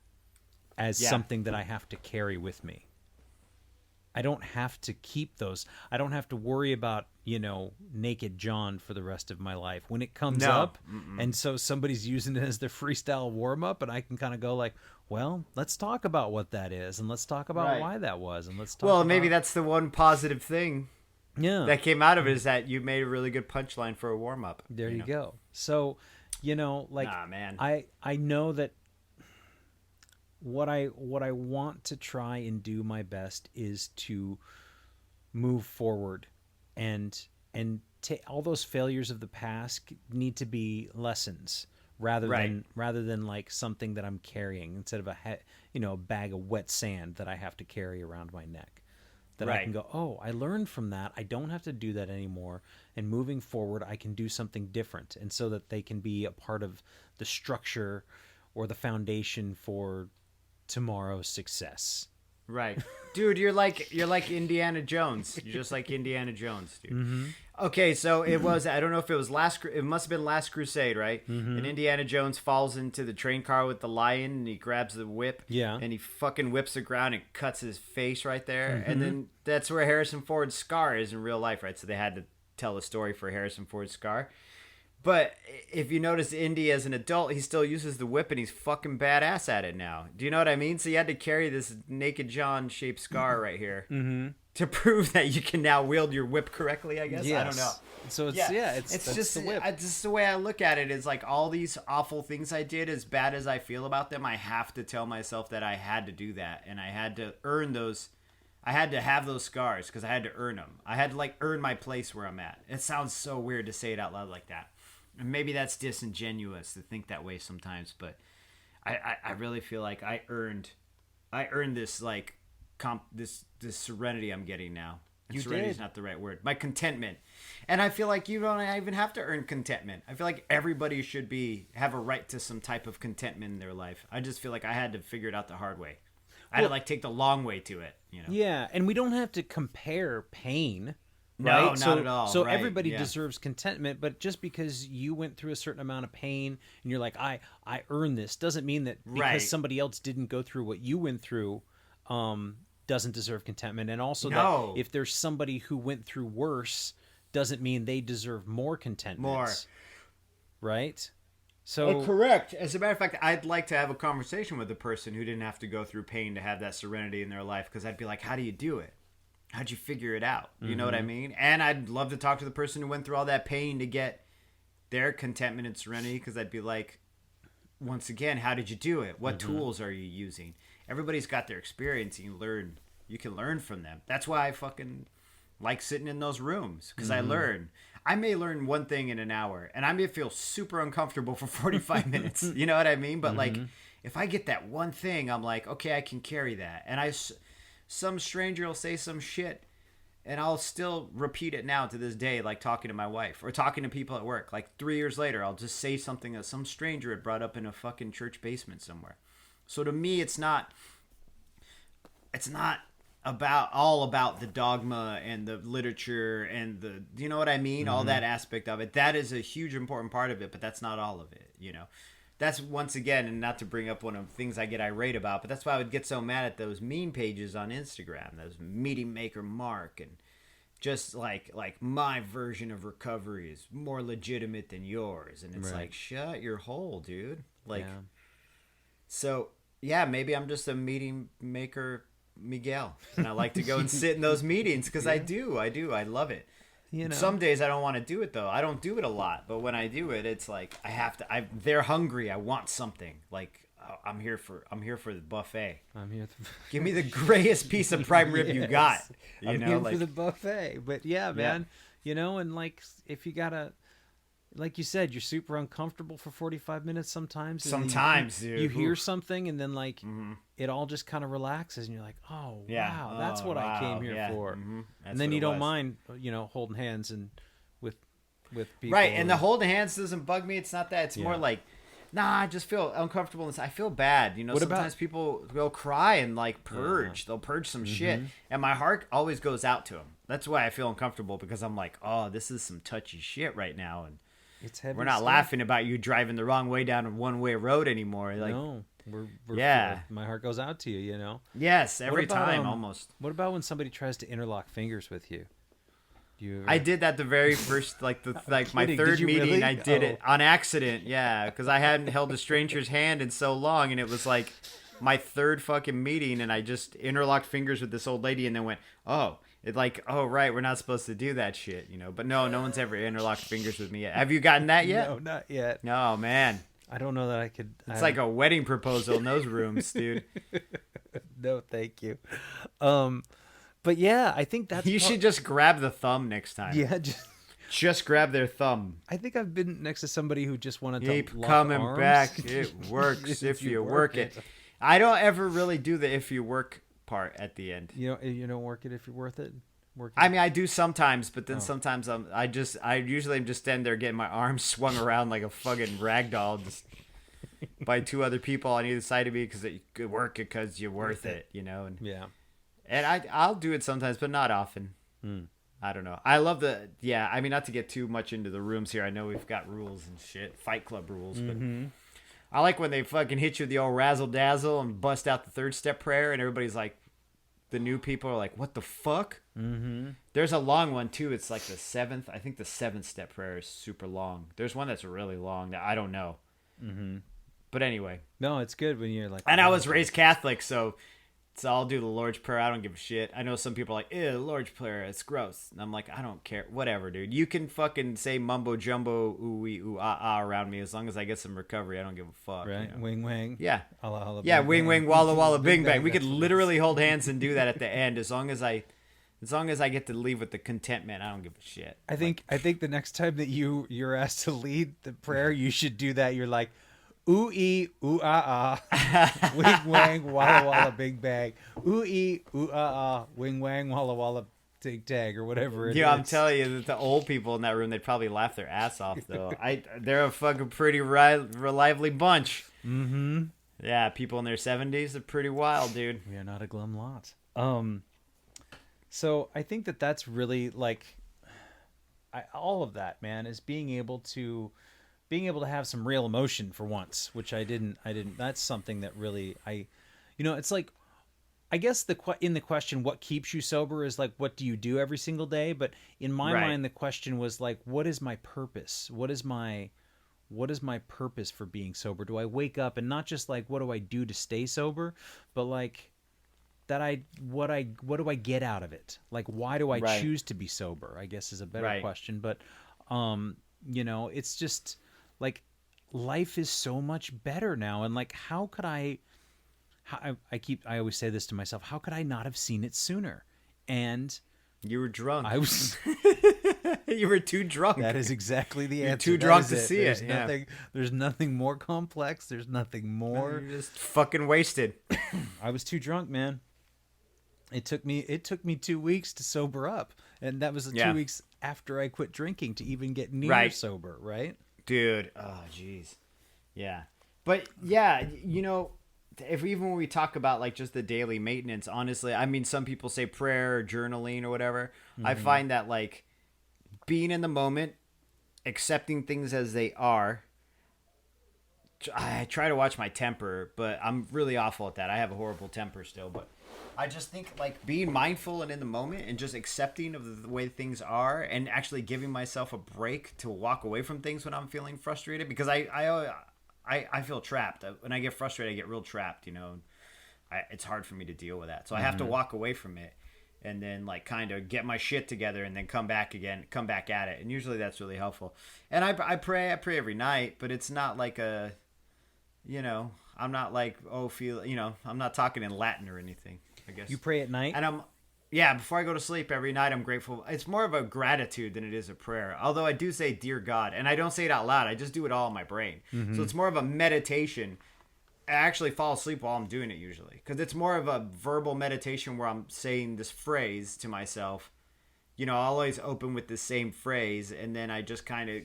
B: as something that I have to carry with me. I don't have to keep those. I don't have to worry about Naked John for the rest of my life when it comes up. And so somebody's using it as their freestyle warm-up, and I can kind of go like, well, let's talk about what that is, and let's talk about why that was, and let's talk
A: maybe that's the one positive thing that came out of it, is that you made a really good punchline for a warm-up.
B: There you go. So
A: man,
B: I know that what I want to try and do my best is to move forward, and all those failures of the past need to be lessons rather than like something that I'm carrying, instead of a bag of wet sand that I have to carry around my neck. That I can go, oh, I learned from that. I don't have to do that anymore. And moving forward, I can do something different, and so that they can be a part of the structure or the foundation for tomorrow's success.
A: Right. Dude, you're like Indiana Jones. You're just like Indiana Jones, dude. Okay, so it was, I don't know if it was it must have been Last Crusade, right? And Indiana Jones falls into the train car with the lion, and he grabs the whip, and he fucking whips the ground and cuts his face right there. And then that's where Harrison Ford's scar is in real life, right? So they had to tell a story for Harrison Ford's scar. But if you notice Indy as an adult, he still uses the whip and he's fucking badass at it now. Do you know what I mean? So you had to carry this Naked John shaped scar right here to prove that you can now wield your whip correctly, I guess.
B: Yes.
A: I don't know.
B: So it's
A: just
B: the whip.
A: just the way I look at it is like all these awful things I did, as bad as I feel about them, I have to tell myself that I had to do that and I had to earn those. I had to have those scars because I had to earn them. I had to like earn my place where I'm at. It sounds so weird to say it out loud like that. And maybe that's disingenuous to think that way sometimes, but I really feel like I earned this like this serenity I'm getting now. And serenity is not the right word. My contentment. And I feel like you don't even have to earn contentment. I feel like everybody should have a right to some type of contentment in their life. I just feel like I had to figure it out the hard way. I had to like take the long way to it, you know.
B: Yeah, and we don't have to compare pain.
A: No,
B: right?
A: not at all.
B: So
A: right.
B: everybody
A: yeah.
B: deserves contentment, but just because you went through a certain amount of pain and you're like, I earned this, doesn't mean that because somebody else didn't go through what you went through, doesn't deserve contentment. And also that if there's somebody who went through worse, doesn't mean they deserve more contentment. Right? So
A: correct. As a matter of fact, I'd like to have a conversation with the person who didn't have to go through pain to have that serenity in their life, because I'd be like, how do you do it? How'd you figure it out? You know what I mean? And I'd love to talk to the person who went through all that pain to get their contentment and serenity, because I'd be like, once again, how did you do it? What tools are you using? Everybody's got their experience, and you can learn from them. That's why I fucking like sitting in those rooms, because I learn. I may learn one thing in an hour, and I may feel super uncomfortable for 45 minutes. You know what I mean? But like, if I get that one thing, I'm like, okay, I can carry that. And some stranger will say some shit, and I'll still repeat it now to this day, like talking to my wife or talking to people at work. Like 3 years later, I'll just say something that some stranger had brought up in a fucking church basement somewhere. So to me, it's not all about the dogma and the literature and the, you know what I mean? All that aspect of it. That is a huge important part of it, but that's not all of it, you know? That's, once again, and not to bring up one of the things I get irate about, but that's why I would get so mad at those meme pages on Instagram, those Meeting Maker Mark, and just like my version of recovery is more legitimate than yours. And it's like, shut your hole, dude. Like, so, yeah, maybe I'm just a meeting maker Miguel, and I like to go and sit in those meetings, because I do. I love it. You know, some days I don't want to do it though. I don't do it a lot, but when I do it, it's like I have to. They're hungry. I want something. Like I'm here for the buffet. Give me the greatest piece of prime rib you got.
B: I'm here for the buffet. But yeah, man. You know, and like if you gotta, like you said, you're super uncomfortable for 45 minutes sometimes.
A: Sometimes, dude.
B: You hear something, and then like it all just kind of relaxes, and you're like, oh, wow, that's what I came here for. And then you don't mind, you know, holding hands and with people.
A: Right, and the holding hands doesn't bug me. It's not that. It's more like, nah, I just feel uncomfortable. I feel bad. You know, sometimes people will cry and like purge. They'll purge some shit, and my heart always goes out to them. That's why I feel uncomfortable, because I'm like, oh, this is some touchy shit right now, and
B: it's heavy.
A: We're not laughing about you driving the wrong way down a one-way road anymore. Like,
B: no, we're my heart goes out to you. You know.
A: Yes, every time almost.
B: What about when somebody tries to interlock fingers with you?
A: I did that the very first, my third meeting. Really? I did it on accident. Yeah, because I hadn't held a stranger's hand in so long, and it was like my third fucking meeting, and I just interlocked fingers with this old lady, and then went, oh. It's like, oh, right, we're not supposed to do that shit, you know. But no one's ever interlocked fingers with me yet. Have you gotten that yet?
B: No, not yet.
A: No, man.
B: I don't know that I could.
A: It's like a wedding proposal in those rooms, dude.
B: No, thank you. But yeah, I think that's...
A: You should just grab the thumb next time.
B: Yeah,
A: just grab their thumb.
B: I think I've been next to somebody who just wanted
A: Keep
B: to lock
A: coming
B: arms.
A: back. It works if you work it. I don't ever really do the if you work part at the end.
B: You don't work it if you're worth it.
A: I mean, I do sometimes, but then sometimes I usually am just standing there getting my arms swung around like a fucking rag doll, just by two other people on either side of me, because you could work it because you're worth it, you know. And I'll do it sometimes, but not often. I don't know. I love I mean, not to get too much into the rooms here. I know we've got rules and shit, Fight Club rules, but I like when they fucking hit you with the old razzle dazzle and bust out the third step prayer, and everybody's like the new people are like, what the fuck?
B: Mm-hmm.
A: There's a long one too. It's like the seventh. I think the 7-step prayer is super long. There's one that's really long that I don't know.
B: Mm-hmm.
A: But anyway.
B: No, it's good when you're like.
A: And I was raised Catholic, so I'll do the Lord's Prayer. I don't give a shit. I know some people are like, ew, Lord's Prayer, it's gross. And I'm like, I don't care. Whatever, dude. You can fucking say mumbo jumbo, ooh ah ah around me as long as I get some recovery. I don't give a fuck.
B: Right?
A: You know?
B: Wing wang.
A: Yeah.
B: Holla, holla,
A: Yeah,
B: bing,
A: wing
B: bang.
A: wing, walla walla, bing bang. We could
B: That's what it
A: literally hold hands and do that at the end as long as I get to leave with the contentment. I don't give a shit.
B: I think the next time that you're asked to lead the prayer, you should do that. You're like, ooh ee ooh ah ah, wing wang walla walla bing bang, ooh ee ooh ah ah, wing wang walla walla tig tag, or whatever it is.
A: Yeah, I'm telling you that the old people in that room, they'd probably laugh their ass off though. They're a fucking pretty lively bunch.
B: Mm-hmm.
A: Yeah, people in their 70s are pretty wild, dude.
B: We are not a glum lot. So I think that's really like, all of that, man, is being able to have some real emotion for once, which I didn't. That's something that really it's like, I guess in the question, what keeps you sober, is like, what do you do every single day? But in my mind, the question was like, what is my purpose? What is my purpose for being sober? Do I wake up and not just like, what do I do to stay sober, but like, what do I get out of it? Like, why do I choose to be sober, I guess is a better question. But it's just like, life is so much better now. And like, I always say this to myself, how could I not have seen it sooner? And
A: you were drunk.
B: I was.
A: You were too drunk.
B: That is exactly the answer.
A: You're too drunk to see it.
B: There's nothing more complex. There's nothing more.
A: You're just fucking wasted.
B: I was too drunk, man. It took me 2 weeks to sober up, and that was 2 weeks after I quit drinking to even get near sober, right?
A: Dude, oh jeez. Yeah. But yeah, if even when we talk about like just the daily maintenance, honestly, I mean, some people say prayer or journaling or whatever. Mm-hmm. I find that like being in the moment, accepting things as they are. I try to watch my temper, but I'm really awful at that. I have a horrible temper still, but I just think like being mindful and in the moment and just accepting of the way things are and actually giving myself a break to walk away from things when I'm feeling frustrated, because I feel trapped. When I get frustrated, I get real trapped, it's hard for me to deal with that. So I have to walk away from it and then like kind of get my shit together and then come back at it. And usually that's really helpful. And I pray every night, but it's not like I'm not like, I'm not talking in Latin or anything, I guess.
B: You pray at night?
A: And before I go to sleep every night, I'm grateful. It's more of a gratitude than it is a prayer. Although I do say, dear God, and I don't say it out loud. I just do it all in my brain. Mm-hmm. So it's more of a meditation. I actually fall asleep while I'm doing it usually, because it's more of a verbal meditation where I'm saying this phrase to myself. I'll always open with the same phrase, and then I just kind of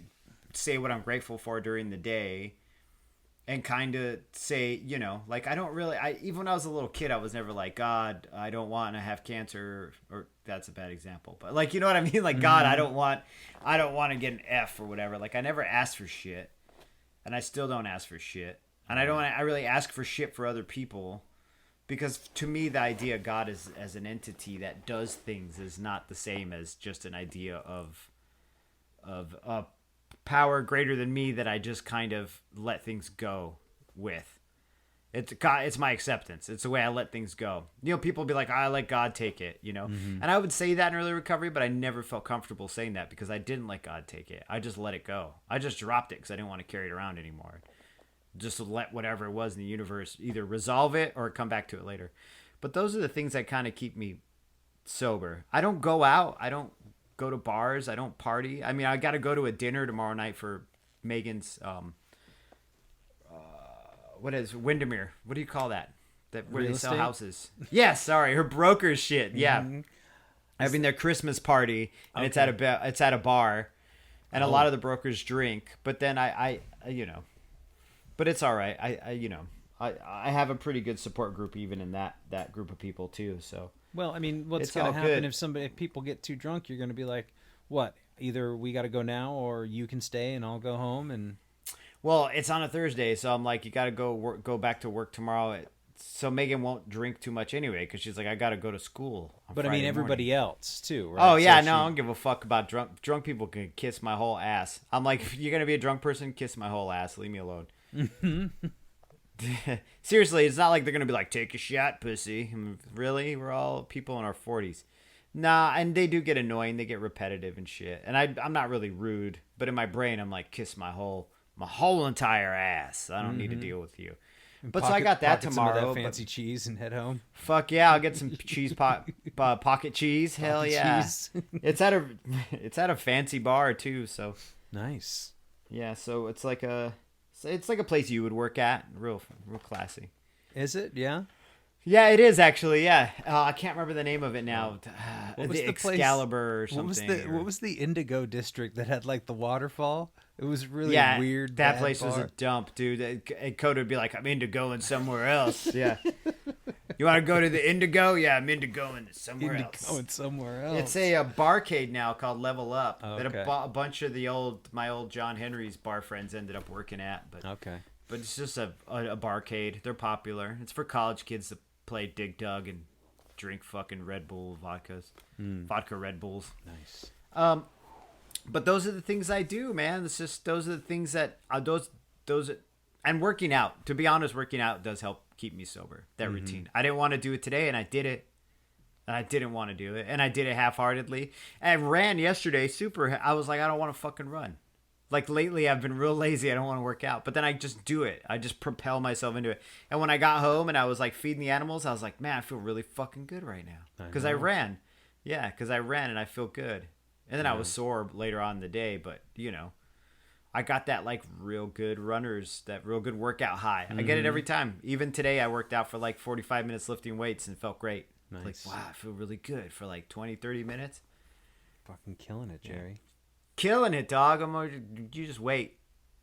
A: say what I'm grateful for during the day. And kind of say, like, I don't really, even when I was a little kid, I was never like, God, I don't want to have cancer, or that's a bad example, but like, you know what I mean? Like, mm-hmm. God, I don't want to get an F or whatever. Like, I never asked for shit, and I still don't ask for shit. And I really ask for shit for other people, because to me, the idea of God as an entity that does things is not the same as just an idea of power greater than me that I just kind of let things go with. It's my acceptance. It's the way I let things go. People be like, I let God take it, Mm-hmm. And I would say that in early recovery, but I never felt comfortable saying that because I didn't let God take it. I just let it go. I just dropped it because I didn't want to carry it around anymore. Just let whatever it was in the universe either resolve it or come back to it later. But those are the things that kind of keep me sober. I don't go out. I don't go to bars. I don't party. I mean, I got to go to a dinner tomorrow night for Megan's, what is Windermere? What do you call that? Where
B: Real
A: they sell
B: estate?
A: houses. Yeah, sorry, her broker's shit. Yeah,
B: Mm-hmm.
A: having their Christmas party, and it's at a bar, and a lot of the brokers drink. But then I but it's all right. I have a pretty good support group even in that group of people too. So.
B: Well, I mean, what's going to happen if people get too drunk? You're going to be like, what? Either we got to go now, or you can stay and I'll go home. And
A: well, it's on a Thursday, so I'm like, you got to go back to work tomorrow at so Megan won't drink too much anyway because she's like, I gotta go to school.
B: But I mean, everybody
A: morning.
B: else too, right?
A: Oh yeah,
B: So
A: no, I don't give a fuck about drunk. Drunk people can kiss my whole ass. I'm like, if you're gonna be a drunk person, kiss my whole ass. Leave me alone. Seriously, it's not like they're gonna be like, take a shot, pussy. Really, we're all people in our 40s. Nah, and they do get annoying. They get repetitive and shit. And I'm not really rude, but in my brain, I'm like, kiss my whole entire ass. I don't need to deal with you. But so I got that
B: pocket
A: tomorrow.
B: Some of that fancy cheese and head home.
A: Fuck yeah, I'll get some cheese pocket cheese. Hell
B: Pocket
A: yeah.
B: cheese.
A: It's at a fancy bar too, so
B: Nice.
A: yeah, so it's like a place you would work at, real classy.
B: Is it? Yeah.
A: Yeah, it is actually. Yeah, I can't remember the name of it now.
B: What was
A: the
B: the place-
A: Excalibur or something.
B: What was the Indigo District that had like the waterfall? It was really
A: yeah,
B: weird.
A: That
B: bad
A: place was
B: bar.
A: a dump, dude. And Code would be like, "I'm into going somewhere else." Yeah. You want to go to the Indigo? Yeah, I'm into going somewhere else.
B: Going somewhere else.
A: It's a barcade now called Level Up
B: Oh,
A: that
B: okay.
A: a bunch of my old John Henry's bar friends ended up working at. But
B: Okay.
A: But it's just a barcade. They're popular. It's for college kids to play Dig Dug and drink fucking Red Bull vodkas, vodka Red Bulls.
B: Nice.
A: But those are the things I do, man. It's just those are the things that and working out. To be honest, working out does help keep me sober. That routine. I didn't want to do it today, and I did it. And I didn't want to do it, and I did it half-heartedly. And I ran yesterday. I was like, I don't want to fucking run. Like lately, I've been real lazy. I don't want to work out, but then I just do it. I just propel myself into it. And when I got home and I was like feeding the animals, I was like, man, I feel really fucking good right now because I ran. Yeah, because I ran and I feel good. And then I was sore later on in the day, but you know, I got that like real good that real good workout high. I get it every time. Even today, I worked out for like 45 minutes lifting weights and felt great.
B: Nice.
A: Like, wow, I feel really good for like 20, 30 minutes.
B: Fucking killing it, Jerry.
A: Killing it, dog. You just wait.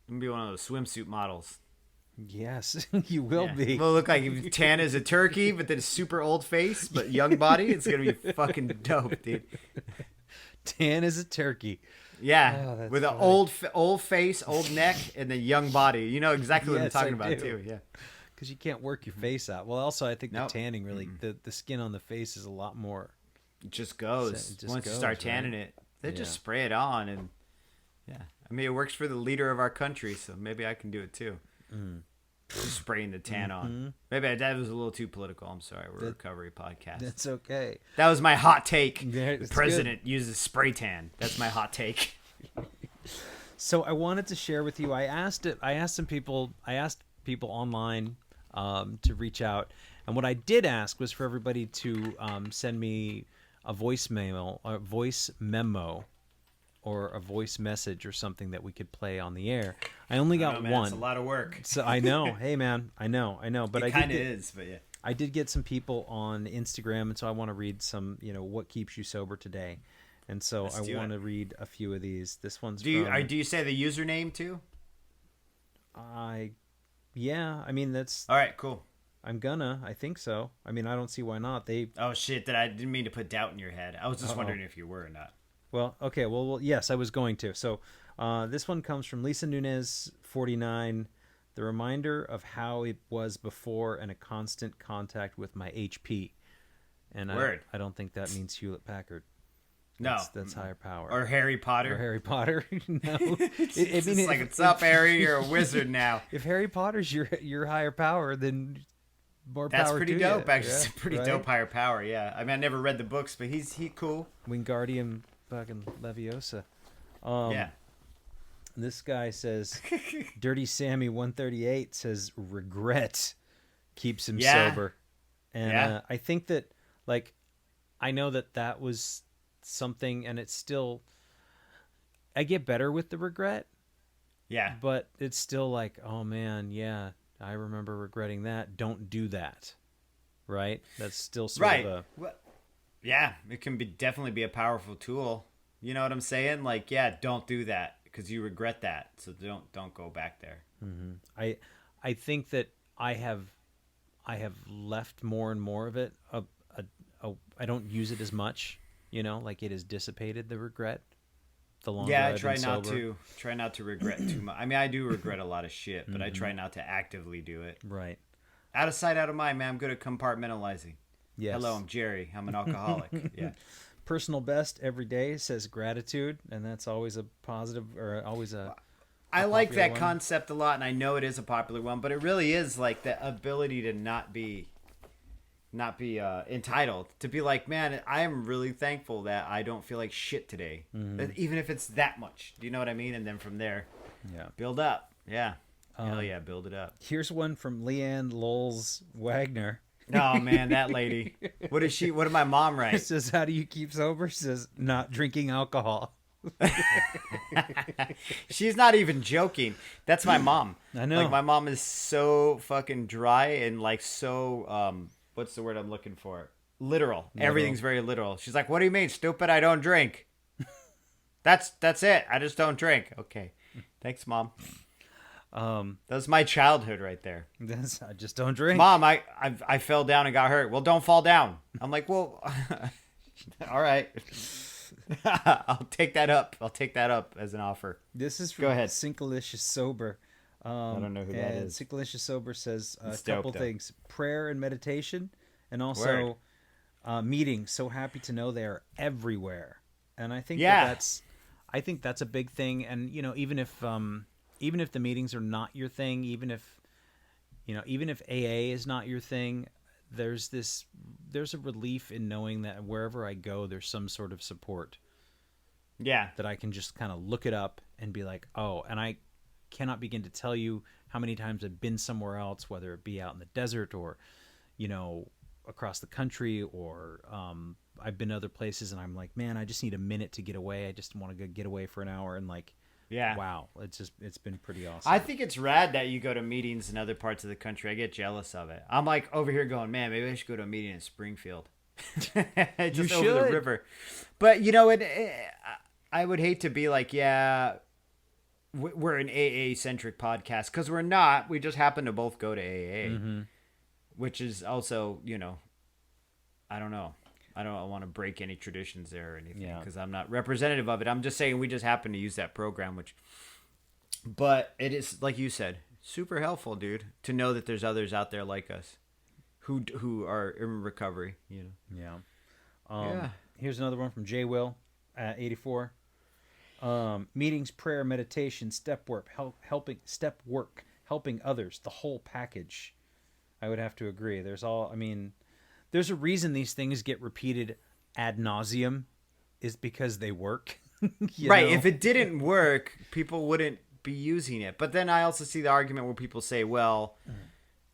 A: I'm gonna be one of those swimsuit models.
B: Yes, you will be.
A: We'll look like tan as a turkey, but then a super old face, but young body. It's gonna be fucking dope, dude.
B: Tan as a turkey.
A: Yeah,
B: Oh,
A: with an
B: funny.
A: old face, old neck, and then young body. You know exactly what I'm
B: Yes,
A: talking
B: I
A: about
B: do.
A: too. Yeah.
B: Because you can't work your face out. Well, also, I think
A: Nope.
B: the tanning really, the skin on the face is a lot more.
A: It just goes.
B: It just
A: Once you
B: goes,
A: start tanning
B: right?
A: it, they just
B: Yeah.
A: spray it on, and yeah. I mean, it works for the leader of our country, so maybe I can do it too. Just spraying the tan on. Maybe that was a little too political. I'm sorry. We're a recovery podcast.
B: That's okay.
A: That was my hot take.
B: Yeah,
A: The
B: it's
A: president uses spray tan. That's my hot take.
B: So I wanted to share with you. I asked people online to reach out, and what I did ask was for everybody to send me a voice memo, or a voice message or something that we could play on the air. I only got one.
A: It's a lot of work.
B: So I know. Hey man, I know. But
A: It kind of is, but yeah.
B: I did get some people on Instagram, and so I want to read some. What keeps you sober today? And so I want to read a few of these. This one's
A: do you say the username too?
B: Yeah. I mean that's.
A: All right, cool.
B: I think so. I mean, I don't see why not.
A: Oh shit! I didn't mean to put doubt in your head. I was just wondering if you were or not.
B: Well, okay. Well, yes, I was going to. So, this one comes from Lisa Nunez, 49. The reminder of how it was before and a constant contact with my HP. And
A: Word.
B: I don't think that means Hewlett Packard.
A: No,
B: That's higher power.
A: or Harry Potter.
B: Or Harry Potter. No,
A: It's like, what's up, Harry? You're a wizard now.
B: If Harry Potter's your higher power, then more
A: That's
B: power
A: pretty
B: to
A: dope.
B: you.
A: Actually, it's a pretty
B: right?
A: dope higher power. Yeah, I mean, I never read the books, but he cool.
B: Wingardium fucking Leviosa.
A: Yeah.
B: This guy says, Dirty Sammy 138 says regret keeps him sober. And I think that, like, I know that was something, and it's still, I get better with the regret.
A: Yeah.
B: But it's still like, oh man, yeah, I remember regretting that. Don't do that. Right? That's still sort of a...
A: Well, yeah, it can definitely be a powerful tool. You know what I'm saying? Like, yeah, don't do that because you regret that. So don't go back there.
B: Mm-hmm. I think that I have left more and more of it. I don't use it as much. Like it has dissipated the regret. The longer
A: Yeah, I
B: I've
A: try
B: been
A: not
B: sober.
A: to regret too much. I mean, I do regret a lot of shit, but I try not to actively do it.
B: Right.
A: Out of sight, out of mind, man. I'm good at compartmentalizing.
B: Yes.
A: Hello, I'm Jerry. I'm an alcoholic. Yeah.
B: Personal best every day says gratitude, and that's always a positive or always a
A: I like that
B: one.
A: concept a lot, and I know it is a popular one, but it really is like the ability to not be entitled, to be like, man, I am really thankful that I don't feel like shit today, even if it's that much. Do you know what I mean? And then from there, build up. Yeah, hell yeah, build it up.
B: Here's one from Leanne Lowles Wagner.
A: Oh man, that lady. What is she? What did my mom write?
B: It says, "How do you keep sober?" She says, "Not drinking alcohol."
A: She's not even joking. That's my mom.
B: I know.
A: Like, my mom is so fucking dry and like so what's the word I'm looking for? Literal. Everything's very literal. She's like, "What do you mean, stupid? I don't drink." That's it. I just don't drink. Okay. Thanks, Mom. That was my childhood right there.
B: I just don't drink.
A: Mom, I fell down and got hurt. Well, don't fall down. I'm like, well, all right. I'll take that up. I'll take that up as an offer.
B: This is from
A: Go ahead.
B: Sinkalicious Sober.
A: I don't know who that is.
B: Sinkalicious Sober says a
A: It's
B: couple
A: dope,
B: things: prayer and meditation, and also meetings. So happy to know they are everywhere. And I think I think that's a big thing. And even if the meetings are not your thing, even if AA is not your thing, there's a relief in knowing that wherever I go, there's some sort of support.
A: Yeah.
B: That I can just kind of look it up and be like, oh, and I cannot begin to tell you how many times I've been somewhere else, whether it be out in the desert or, across the country, or I've been other places and I'm like, man, I just need a minute to get away. I just want to go get away for an hour, and like,
A: yeah,
B: wow, it's been pretty awesome.
A: I think it's rad that you go to meetings in other parts of the country. I get jealous of it. I'm like over here going, man, maybe I should go to a meeting in Springfield, just over the river. But I would hate to be like, yeah, we're an AA centric podcast, because we're not. We just happen to both go to AA, which is also, I don't know. I don't want to break any traditions there or anything, because I'm not representative of it. I'm just saying we just happen to use that program, but it is, like you said, super helpful, dude, to know that there's others out there like us who are in recovery,
B: Yeah. Here's another one from J. Will at 84. Meetings, prayer, meditation, step work, helping others, the whole package. I would have to agree. There's a reason these things get repeated ad nauseum, is because they work.
A: Right. If it didn't work, people wouldn't be using it. But then I also see the argument where people say, well,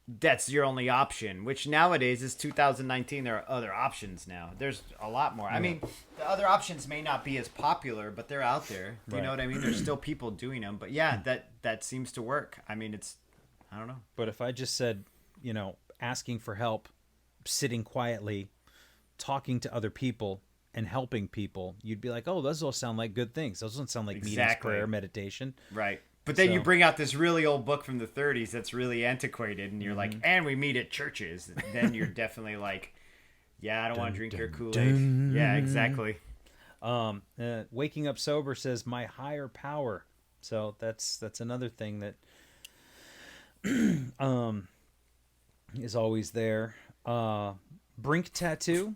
A: that's your only option, which nowadays is 2019. There are other options now. There's a lot more. I mean, the other options may not be as popular, but they're out there. Do you know what I mean? There's still people doing them. But yeah, that seems to work. I mean, I don't know.
B: But if I just said, asking for help, sitting quietly, talking to other people, and helping people, you'd be like, oh, those all sound like good things. Those don't sound like meetings, prayer, meditation.
A: Right. But then you bring out this really old book from the 30s that's really antiquated, and you're like, and we meet at churches. Then you're definitely like, yeah, I don't want to drink your Kool-Aid. Yeah, exactly.
B: Waking Up Sober says, my higher power. So that's another thing that is always there. Brink Tattoo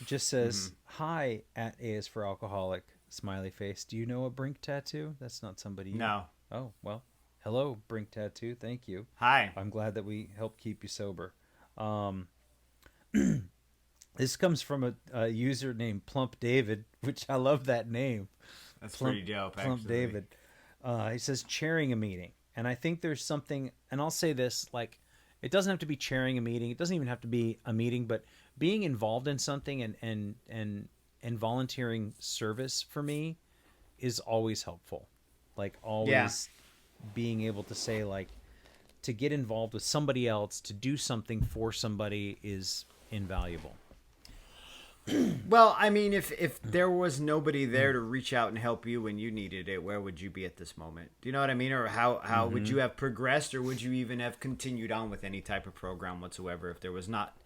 B: just says, hi at A is for Alcoholic, smiley face. Do you know a Brink Tattoo? That's not somebody you
A: No.
B: Oh, well, hello, Brink Tattoo. Thank you.
A: Hi.
B: I'm glad that we helped keep you sober. This comes from a user named Plump David, which I love that name.
A: That's pretty dope, actually.
B: Plump David. He says chairing a meeting. And I think there's something, and I'll say this, like, it doesn't have to be chairing a meeting. It doesn't even have to be a meeting, but being involved in something and volunteering service for me is always helpful. Like, always being able to say, like, to get involved with somebody else, to do something for somebody is invaluable.
A: Well, I mean, if there was nobody there to reach out and help you when you needed it, where would you be at this moment? Do you know what I mean? Or how would you have progressed, or would you even have continued on with any type of program whatsoever if there was not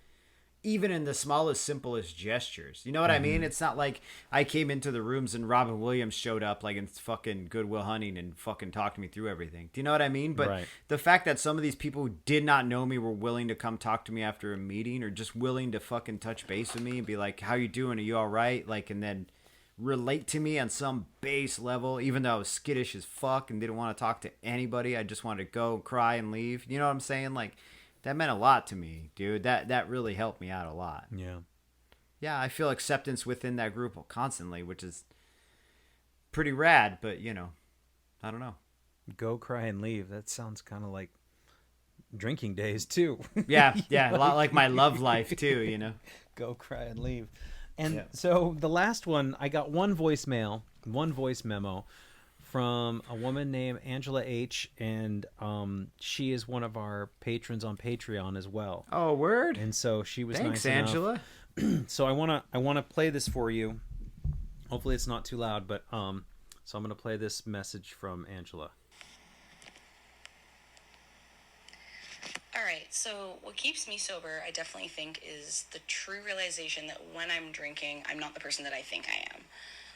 A: even in the smallest, simplest gestures. You know what I mean? It's not like I came into the rooms and Robin Williams showed up like in fucking Good Will Hunting and fucking talked me through everything. Do you know what I mean? But
B: Right.
A: the fact that some of these people who did not know me were willing to come talk to me after a meeting, or just willing to fucking touch base with me and be like, how you doing? Are you all right? Like, and then relate to me on some base level, even though I was skittish as fuck and didn't want to talk to anybody. I just wanted to go cry and leave. You know what I'm saying? Like, that meant a lot to me, dude. That really helped me out a lot.
B: Yeah.
A: Yeah, I feel acceptance within that group constantly, which is pretty rad, but, you know, I don't know.
B: Go cry and leave. That sounds kind of like drinking days, too.
A: Yeah, a lot like my love life, too, you know?
B: Go cry and leave. And so the last one, I got one voice memo from a woman named Angela H, and she is one of our patrons on Patreon as well.
A: Oh, word?
B: And so she was
A: Thanks,
B: nice enough.
A: Angela.
B: So I wanna play this for you. Hopefully it's not too loud, but so I'm gonna play this message from Angela.
C: All right, so what keeps me sober, I definitely think, is the true realization that when I'm drinking, I'm not the person that I think I am.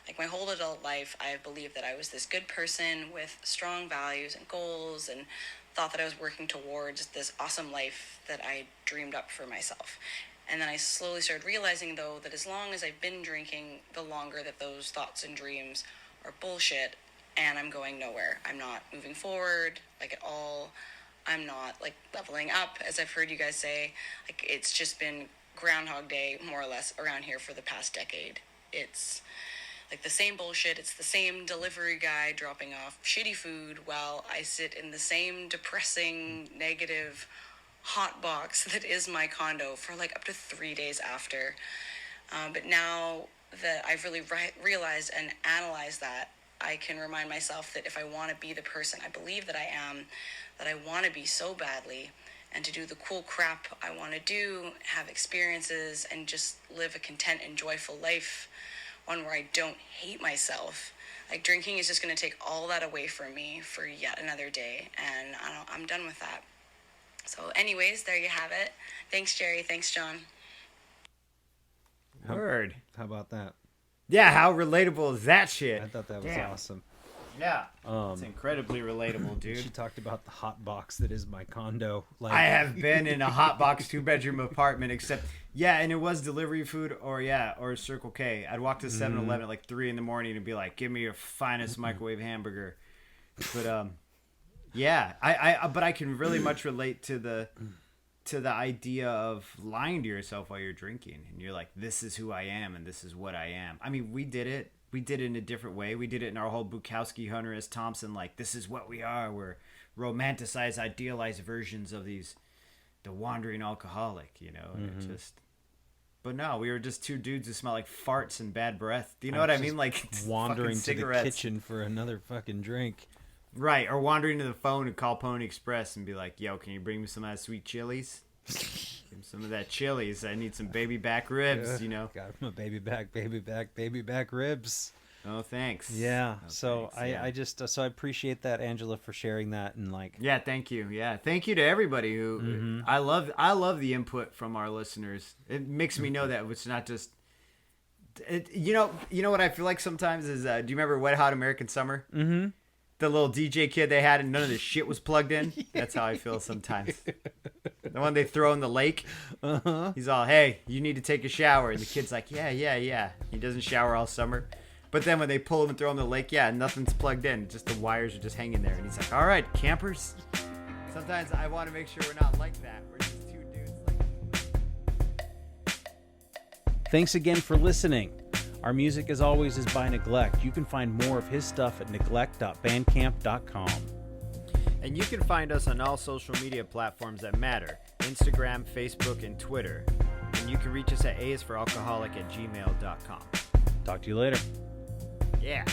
C: Like, my whole adult life, I have believed that I was this good person with strong values and goals, and thought that I was working towards this awesome life that I dreamed up for myself. And then I slowly started realizing, though, that as long as I've been drinking, the longer that those thoughts and dreams are bullshit, and I'm going nowhere. I'm not moving forward, like, at all. I'm not, like, leveling up, as I've heard you guys say. Like, it's just been Groundhog Day, more or less, around here for the past decade. It's like the same bullshit. It's the same delivery guy dropping off shitty food while I sit in the same depressing, negative hot box that is my condo for like up to 3 days after. But now that I've really realized and analyzed that, I can remind myself that if I want to be the person I believe that I am, that I want to be so badly, and to do the cool crap I want to do, have experiences, and just live a content and joyful life, one where I don't hate myself. Like, drinking is just going to take all that away from me for yet another day, and I'm done with that. So anyways, there you have it. Thanks, Jerry. Thanks, John.
A: Word.
B: How about that?
A: Yeah, how relatable is that shit?
B: I thought that was awesome.
A: Yeah, it's incredibly relatable, dude.
B: She talked about the hot box that is my condo. Like,
A: I have been in a hot box 2-bedroom apartment, except and it was delivery food or Circle K. I'd walk to 7-Eleven at like 3 a.m. and be like, "Give me your finest microwave hamburger." But but I can really much relate to the idea of lying to yourself while you're drinking, and you're like, "This is who I am, and this is what I am." I mean, we did it. We did it in a different way. We did it in our whole Bukowski, Hunter S. Thompson, like, this is what we are. We're romanticized, idealized versions of the wandering alcoholic, you know? And it just... But no, we were just two dudes who smell like farts and bad breath. Do you know what I mean? Like,
B: wandering to
A: cigarettes.
B: the kitchen for another fucking drink.
A: Right, or wandering to the phone and call Pony Express and be like, "Yo, can you bring me some of that sweet chilies? Give me some of that chilies. I need some baby back ribs, you know."
B: Got my baby back ribs.
A: Oh, thanks.
B: Yeah.
A: Oh,
B: so
A: thanks,
B: I just so I appreciate that, Angela, for sharing that, and like.
A: Yeah, thank you. Yeah, thank you to everybody who I love the input from our listeners. It makes me know that it's not just. You know what I feel like sometimes is. Do you remember Wet Hot American Summer? Mm-hmm. The little DJ kid they had and none of the shit was plugged in. That's how I feel sometimes. The one they throw in the lake. He's all, "Hey, you need to take a shower." And the kid's like, yeah. He doesn't shower all summer. But then when they pull him and throw him in the lake, nothing's plugged in. Just the wires are just hanging there. And he's like, "All right, campers." Sometimes I want to make sure we're not like that. We're just two dudes like...
B: Thanks again for listening. Our music, as always, is by Neglect. You can find more of his stuff at neglect.bandcamp.com.
A: And you can find us on all social media platforms that matter: Instagram, Facebook, and Twitter. And you can reach us at aisforalcoholic@gmail.com.
B: Talk to you later.
A: Yeah.